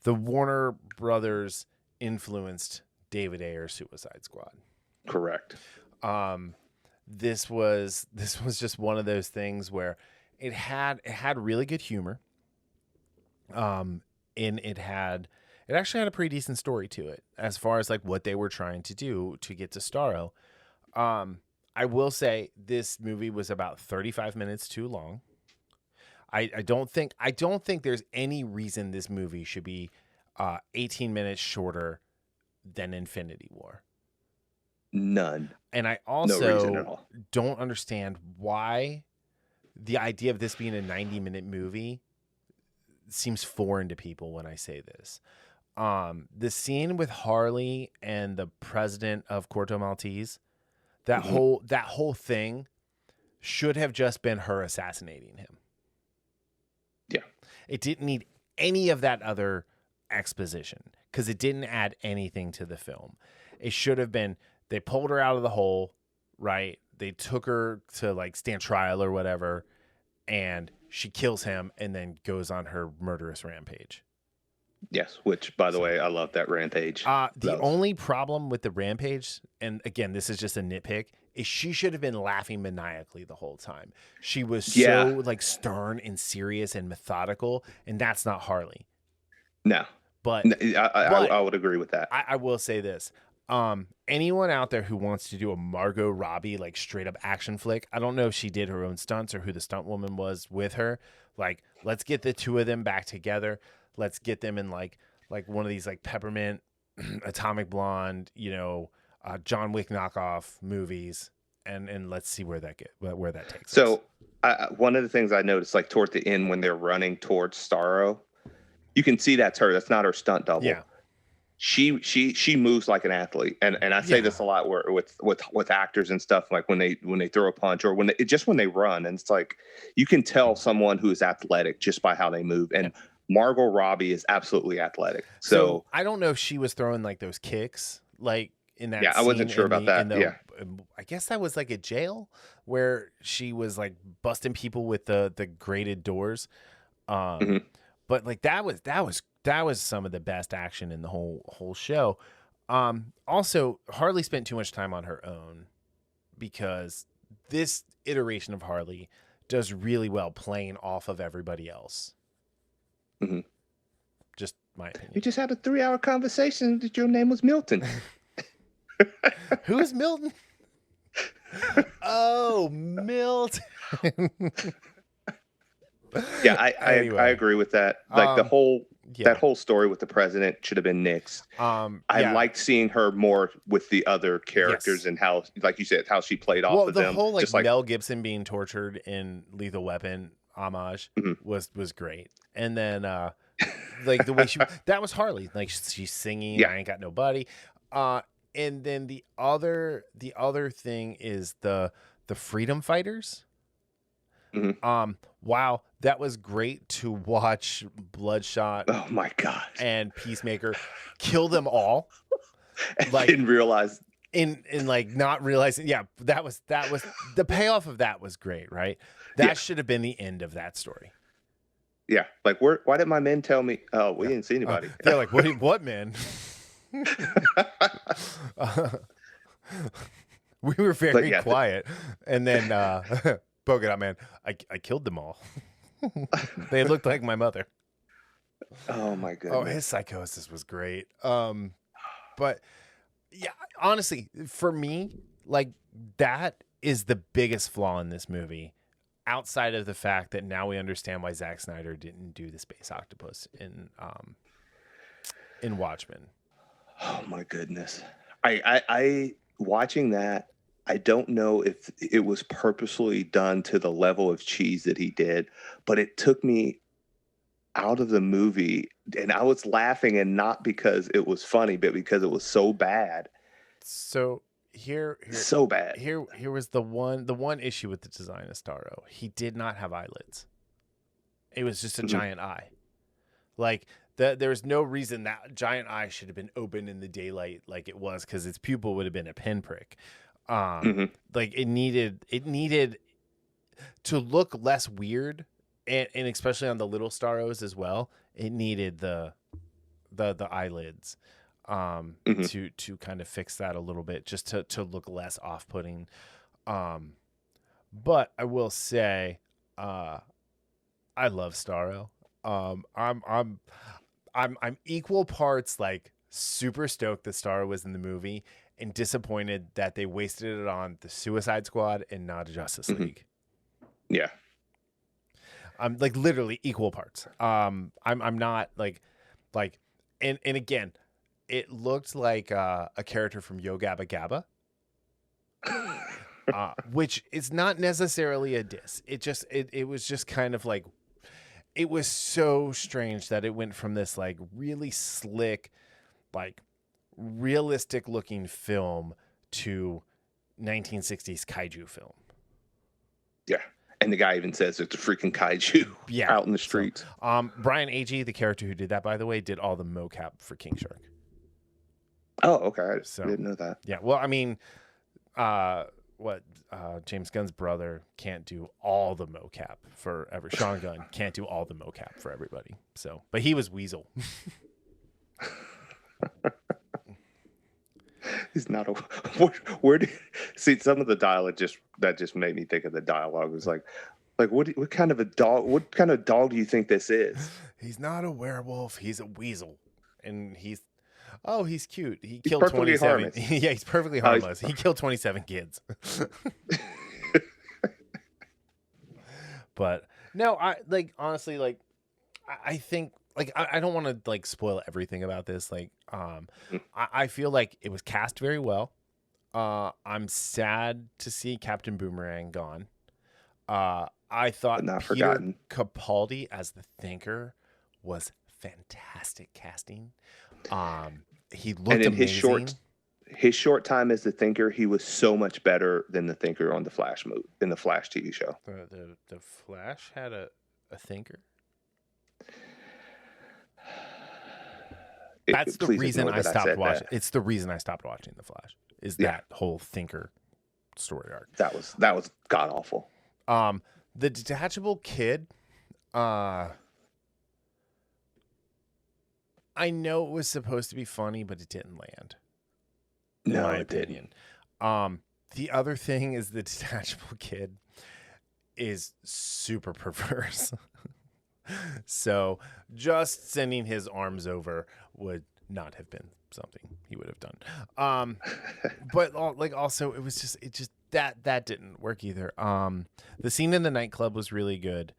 Warner Brothers influenced David Ayer Suicide Squad. Correct. This was just one of those things where it had really good humor. And it actually had a pretty decent story to it as far as like what they were trying to do to get to Starro. I will say this movie was about 35 minutes too long. I don't think there's any reason this movie should be 18 minutes shorter than Infinity War. None. And I No reason also at all. don't understand why the idea of this being a 90-minute movie seems foreign to people when I say this. The scene with Harley and the president of Corto Maltese, that whole thing should have just been her assassinating him. Yeah. It didn't need any of that other exposition because it didn't add anything to the film. It should have been they pulled her out of the hole, right? They took her to like stand trial or whatever, and she kills him and then goes on her murderous rampage. Yes, which, by the way, I love that rampage. The only problem with the rampage, and again, this is just a nitpick, is she should have been laughing maniacally the whole time. She was so like stern and serious and methodical, and that's not Harley. No. But I would agree with that. I will say this. Anyone out there who wants to do a Margot Robbie like straight up action flick, I don't know if she did her own stunts or who the stunt woman was with her. Like, let's get the two of them back together. Let's get them in like one of these like Peppermint, Atomic Blonde, John Wick knockoff movies, and let's see where that takes us. So one of the things I noticed, like toward the end when they're running towards Starro, you can see that's her. That's not her stunt double. Yeah. She moves like an athlete, and I say this a lot where with actors and stuff, like when they throw a punch or when they run, and it's like you can tell someone who is athletic just by how they move. And Margot Robbie is absolutely athletic. So I don't know if she was throwing like those kicks like in that. Yeah, I wasn't sure about that. I guess that was like a jail where she was like busting people with the grated doors. But like that was some of the best action in the whole show. Also, Harley spent too much time on her own because this iteration of Harley does really well playing off of everybody else. Mm-hmm. Just my opinion. We just had a 3-hour conversation that your name was Milton. Who is Milton? Oh, Milton. Yeah, I agree with that. Like that whole story with the president should have been nixed. I liked seeing her more with the other characters and how, like you said, how she played off of them. The whole like Mel Gibson being tortured in Lethal Weapon homage was great. And then like the way that was Harley, like she's singing I Ain't Got Nobody. And then the other thing is the freedom fighters. Wow, that was great to watch Bloodshot. Oh my god! And Peacemaker kill them all. Like didn't realize in like not realizing. Yeah, that was the payoff of that was great, right? That should have been the end of that story. Yeah, like why did my men tell me? Oh, we didn't see anybody. They're like, what men? We were very quiet, and then. Polka Dot Man, I killed them all. They looked like my mother. Oh my goodness. Oh, his psychosis was great. But yeah, honestly, for me, like that is the biggest flaw in this movie. Outside of the fact that now we understand why Zack Snyder didn't do the space octopus in Watchmen. Oh my goodness. I watching that, I don't know if it was purposely done to the level of cheese that he did, but it took me out of the movie, and I was laughing, and not because it was funny, but because it was so bad. So So bad. here was the one issue with the design of Starro. He did not have eyelids. It was just a giant eye. Like there's no reason that giant eye should have been open in the daylight like it was, because its pupil would have been a pinprick. Like it needed to look less weird, and especially on the little Starros as well. It needed the eyelids to kind of fix that a little bit, just to look less off-putting. But I will say, I love Starro. I'm equal parts like super stoked that Starro was in the movie, and disappointed that they wasted it on the Suicide Squad and not Justice League. Yeah. I'm like literally equal parts. I'm not like, and again, it looked like a character from Yo Gabba Gabba, which is not necessarily a diss. It was just kind of like, it was so strange that it went from this like really slick, like realistic looking film to 1960s kaiju film. Yeah. And the guy even says it's a freaking kaiju out in the streets. So, Brian Agee, the character who did that, by the way, did all the mocap for King Shark. Oh, okay. I didn't know that. Yeah. Well, I mean, James Gunn's brother can't do all the mocap for Sean Gunn can't do all the mocap for everybody. So, but he was Weasel. He's not a. Where do see some of the dialogue just made me think of the dialogue. It was like what kind of a dog? What kind of dog do you think this is? He's not a werewolf. He's a weasel, and he's cute. He killed 27. Yeah, he's perfectly harmless. He killed 27 kids. But no, I like honestly like I think. Like, I don't want to like spoil everything about this. Like, I feel like it was cast very well. I'm sad to see Captain Boomerang gone. I thought Peter Capaldi as the Thinker was fantastic casting. He looked amazing. His short time as the Thinker, he was so much better than the Thinker on the Flash in the Flash TV show. The Flash had a Thinker. That's the reason I stopped watching. It's the reason I stopped watching The Flash. Is that whole Thinker story arc? That was god awful. The detachable kid. I know it was supposed to be funny, but it didn't land. In my opinion. The other thing is the detachable kid is super perverse. So just sending his arms over would not have been something he would have done. But like also it just that didn't work either. The scene in the nightclub was really good.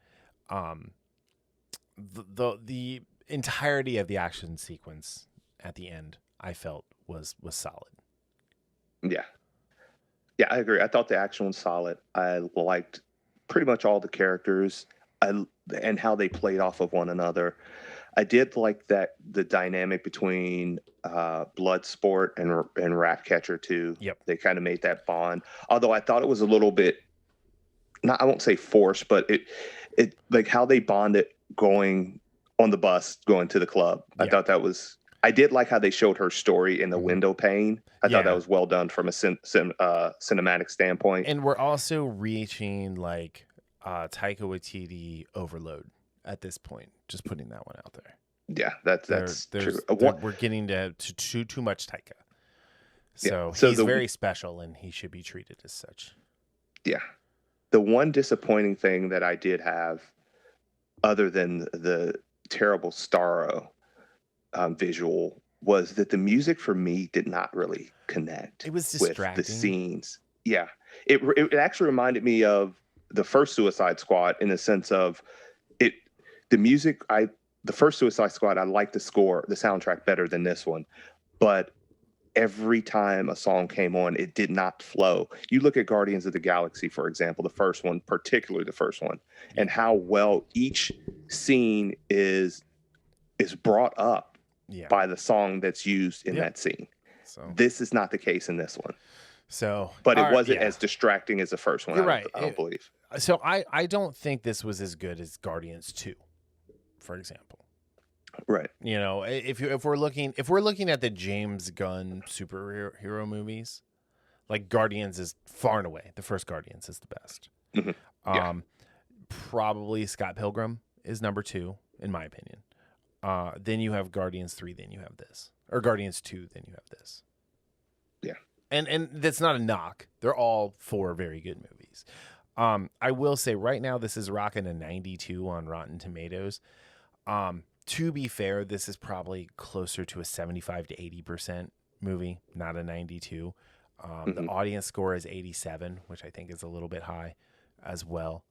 The entirety of the action sequence at the end I felt was solid. Yeah, I agree. I thought the action was solid. I liked pretty much all the characters. And how they played off of one another. I did like that the dynamic between Bloodsport and Ratcatcher too. Yep. They kind of made that bond. Although I thought it was a little bit, I won't say forced, but it like how they bonded going on the bus going to the club. I thought that was. I did like how they showed her story in the window pane. I thought that was well done from a cinematic standpoint. And we're also reaching like Taika Waititi overload at this point. Just putting that one out there. Yeah, that's true. We're getting to too much Taika. So he's very special, and he should be treated as such. Yeah. The one disappointing thing that I did have, other than the terrible Starro visual, was that the music for me did not really connect It was with the distracting. scenes. Yeah, it actually reminded me of the first Suicide Squad in the sense of it. The music, the first Suicide Squad, I liked the score, the soundtrack better than this one, but every time a song came on, it did not flow. You look at Guardians of the Galaxy, for example, the first one, particularly the first one, and how well each scene is brought up Yeah. by the song that's used in that scene. So this is not the case in this one. So, but it wasn't as distracting as the first one. You're right. I don't believe. So I don't think this was as good as Guardians 2, for example. Right. You know, if we're looking at the James Gunn superhero movies, like Guardians is far and away the first Guardians is the best. Mm-hmm. Probably Scott Pilgrim is number 2 in my opinion. Then you have Guardians 3, then you have this, or Guardians 2, then you have this. Yeah. And that's not a knock. They're all 4 very good movies. I will say right now this is rocking a 92 on Rotten Tomatoes. To be fair, this is probably closer to a 75 to 80% movie, not a 92. The audience score is 87, which I think is a little bit high as well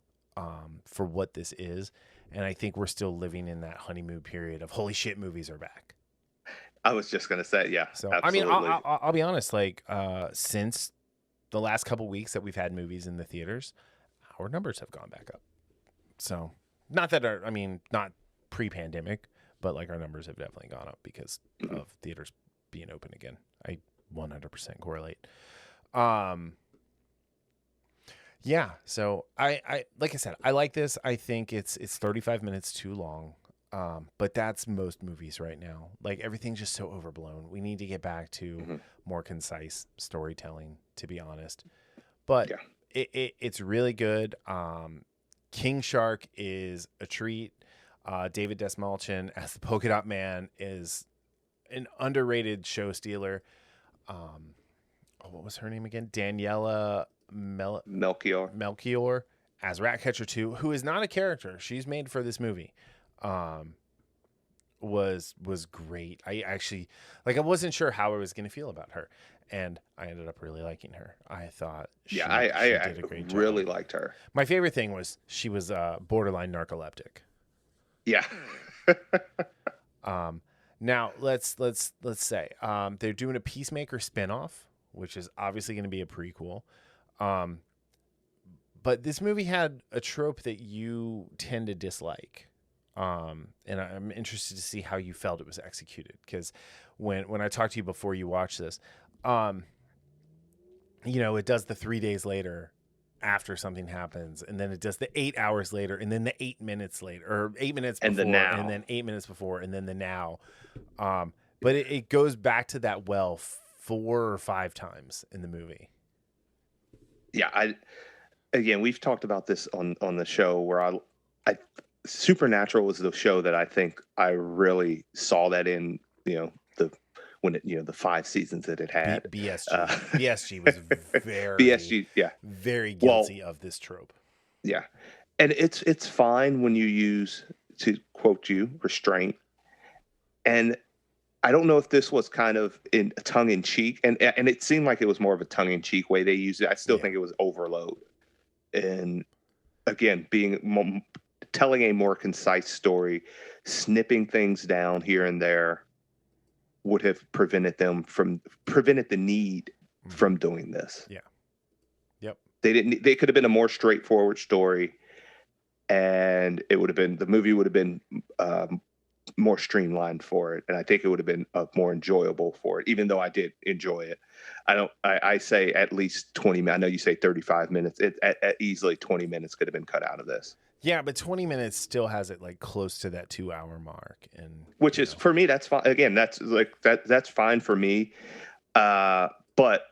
for what this is. And I think we're still living in that honeymoon period of holy shit, movies are back. I was just going to say, yeah. So, absolutely. I mean, I'll be honest, like since the last couple weeks that we've had movies in the theaters, our numbers have gone back up. So not pre-pandemic, but like our numbers have definitely gone up because of theaters being open again. I 100% correlate. Yeah. So I like I said, I like this. I think it's 35 minutes too long. But that's most movies right now. Like everything's just so overblown. We need to get back to more concise storytelling, to be honest. But it's really good. King Shark is a treat. David Desmalchin as the Polka Dot Man is an underrated show stealer. What was her name again? Daniela Melchior as Ratcatcher 2, who is not a character. She's made for this movie. Was great. I actually I wasn't sure how I was going to feel about her, and I ended up really liking her. I thought she did a great job. Really liked her. My favorite thing was she was borderline narcoleptic. Yeah. Now let's say they're doing a Peacemaker spinoff, which is obviously going to be a prequel. But this movie had a trope that you tend to dislike. And I'm interested to see how you felt it was executed, because when I talked to you before you watch this, it does the 3 days later after something happens, and then it does the 8 hours later, and then the 8 minutes later, or 8 minutes before, and the now, and then 8 minutes before, and then the now. But it goes back to that 4 or 5 times in the movie. Yeah, we've talked about this on the show where I Supernatural was the show that I think I really saw that in, the 5 seasons that it had. BSG was very BSG, very guilty of this trope. Yeah, and it's fine when you use, to quote you, restraint. And I don't know if this was kind of in tongue in cheek, and it seemed like it was more of a tongue in cheek way they used it. I still think it was overload, and again, telling a more concise story, snipping things down here and there would have prevented the need from doing this. Yeah. Yep. They could have been a more straightforward story, and the movie would have been more streamlined for it. And I think it would have been more enjoyable for it, even though I did enjoy it. I say at least 20 minutes. I know you say 35 minutes. At easily 20 minutes could have been cut out of this. Yeah, but 20 minutes still has it like close to that 2 hour mark, and which is for me, that's fine. Again, that's fine for me. But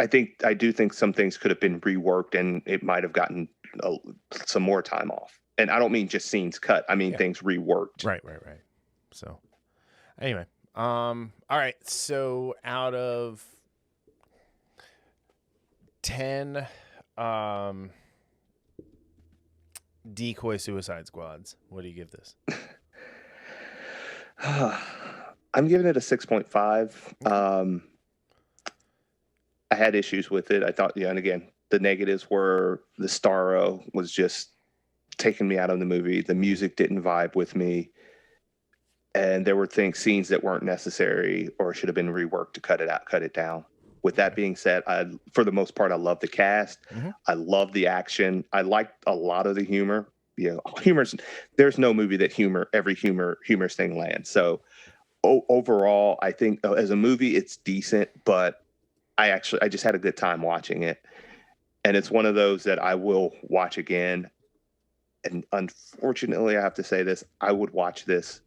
I do think some things could have been reworked, and it might have gotten some more time off. And I don't mean just scenes cut. I mean things reworked. Right. So anyway, all right. So out of 10, decoy Suicide Squads, what do you give this? I I'm giving it a 6.5. I had issues with it. I thought, yeah, and again, the negatives were the Starro was just taking me out of the movie. The music didn't vibe with me. And there were scenes that weren't necessary or should have been reworked to cut it down. With that being said, for the most part, I love the cast. Mm-hmm. I love the action. I liked a lot of the humor. There's no movie that every humorous thing lands. So overall, I think as a movie, it's decent, but I just had a good time watching it. And it's one of those that I will watch again. And unfortunately, I have to say this, I would watch this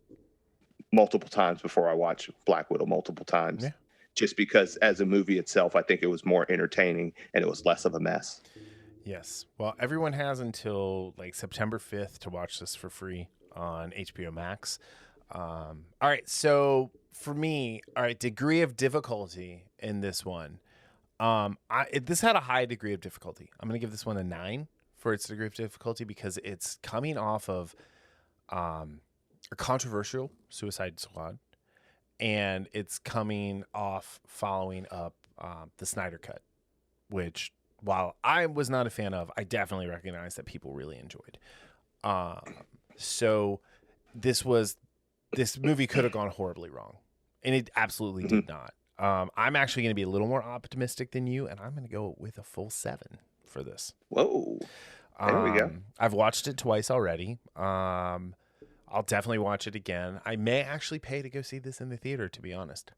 multiple times before I watch Black Widow multiple times. Yeah. Just because as a movie itself, I think it was more entertaining and it was less of a mess. Yes. Well, everyone has until like September 5th to watch this for free on HBO Max. All right. So for me, degree of difficulty in this one. This had a high degree of difficulty. I'm going to give this one a 9 for its degree of difficulty because it's coming off of a controversial Suicide Squad, and it's coming off following up the Snyder Cut, which, while I was not a fan of, I definitely recognize that people really enjoyed. So this movie could have gone horribly wrong, and it absolutely did not. I'm actually going to be a little more optimistic than you, and I'm going to go with a full 7 for this. Whoa. There we go. I've watched it twice already. I'll definitely watch it again. I may actually pay to go see this in the theater, to be honest.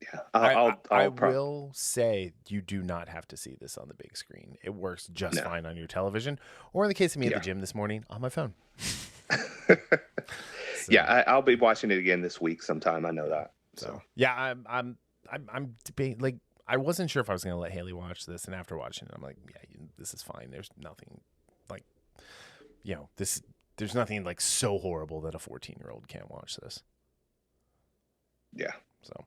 Yeah, I will say you do not have to see this on the big screen. It works just fine on your television, or in the case of me at the gym this morning, on my phone. So. Yeah, I'll be watching it again this week sometime. I know that. So yeah, I'm debating. Like, I wasn't sure if I was going to let Haley watch this, and after watching it, I'm like, yeah, this is fine. There's nothing like, there's nothing like so horrible that a 14-year-old can't watch this. Yeah. So,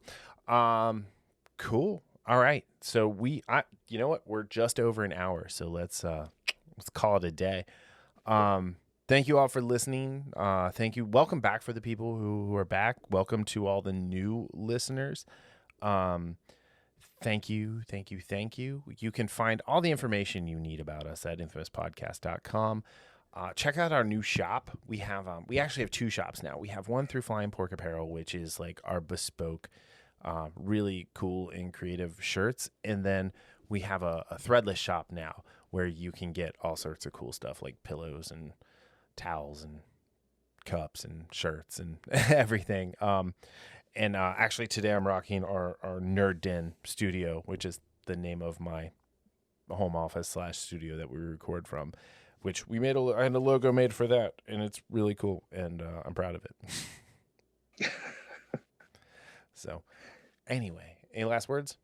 cool. All right. So you know what? We're just over an hour, so let's call it a day. Thank you all for listening. Thank you. Welcome back for the people who are back. Welcome to all the new listeners. Thank you. You can find all the information you need about us at infamouspodcast.com. Check out our new shop. We actually have 2 shops now. We have one through Flying Pork Apparel, which is like our bespoke, really cool and creative shirts. And then we have a threadless shop now where you can get all sorts of cool stuff like pillows and towels and cups and shirts and everything. And actually today I'm rocking our Nerd Den studio, which is the name of my home office / studio that we record from, which I had a logo made for that, and it's really cool, and I'm proud of it. So anyway, any last words?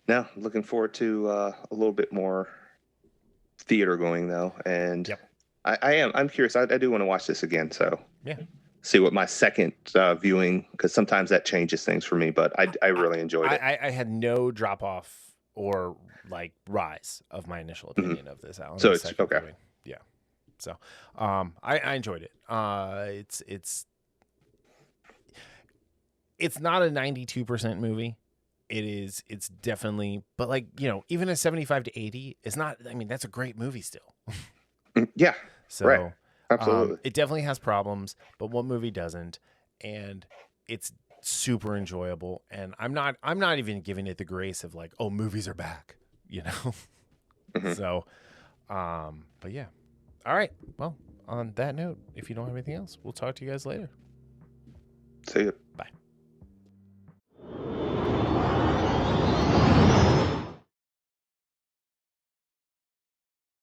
No, looking forward to a little bit more theater going though. And yep. I'm curious. I do want to watch this again. So yeah, see what my second viewing, because sometimes that changes things for me. But I really enjoyed it. I had no drop off or like rise of my initial opinion of this. So it's okay. Viewing. Yeah. So I enjoyed it. It's not a 92% movie. It's definitely, but like, even a 75 to 80 is not, I mean, that's a great movie still. Yeah. So right. Absolutely. It definitely has problems, but what movie doesn't? And it's super enjoyable. And I'm not even giving it the grace of like, oh, movies are back, Mm-hmm. So, but yeah. All right. Well, on that note, if you don't have anything else, we'll talk to you guys later. See you. Bye.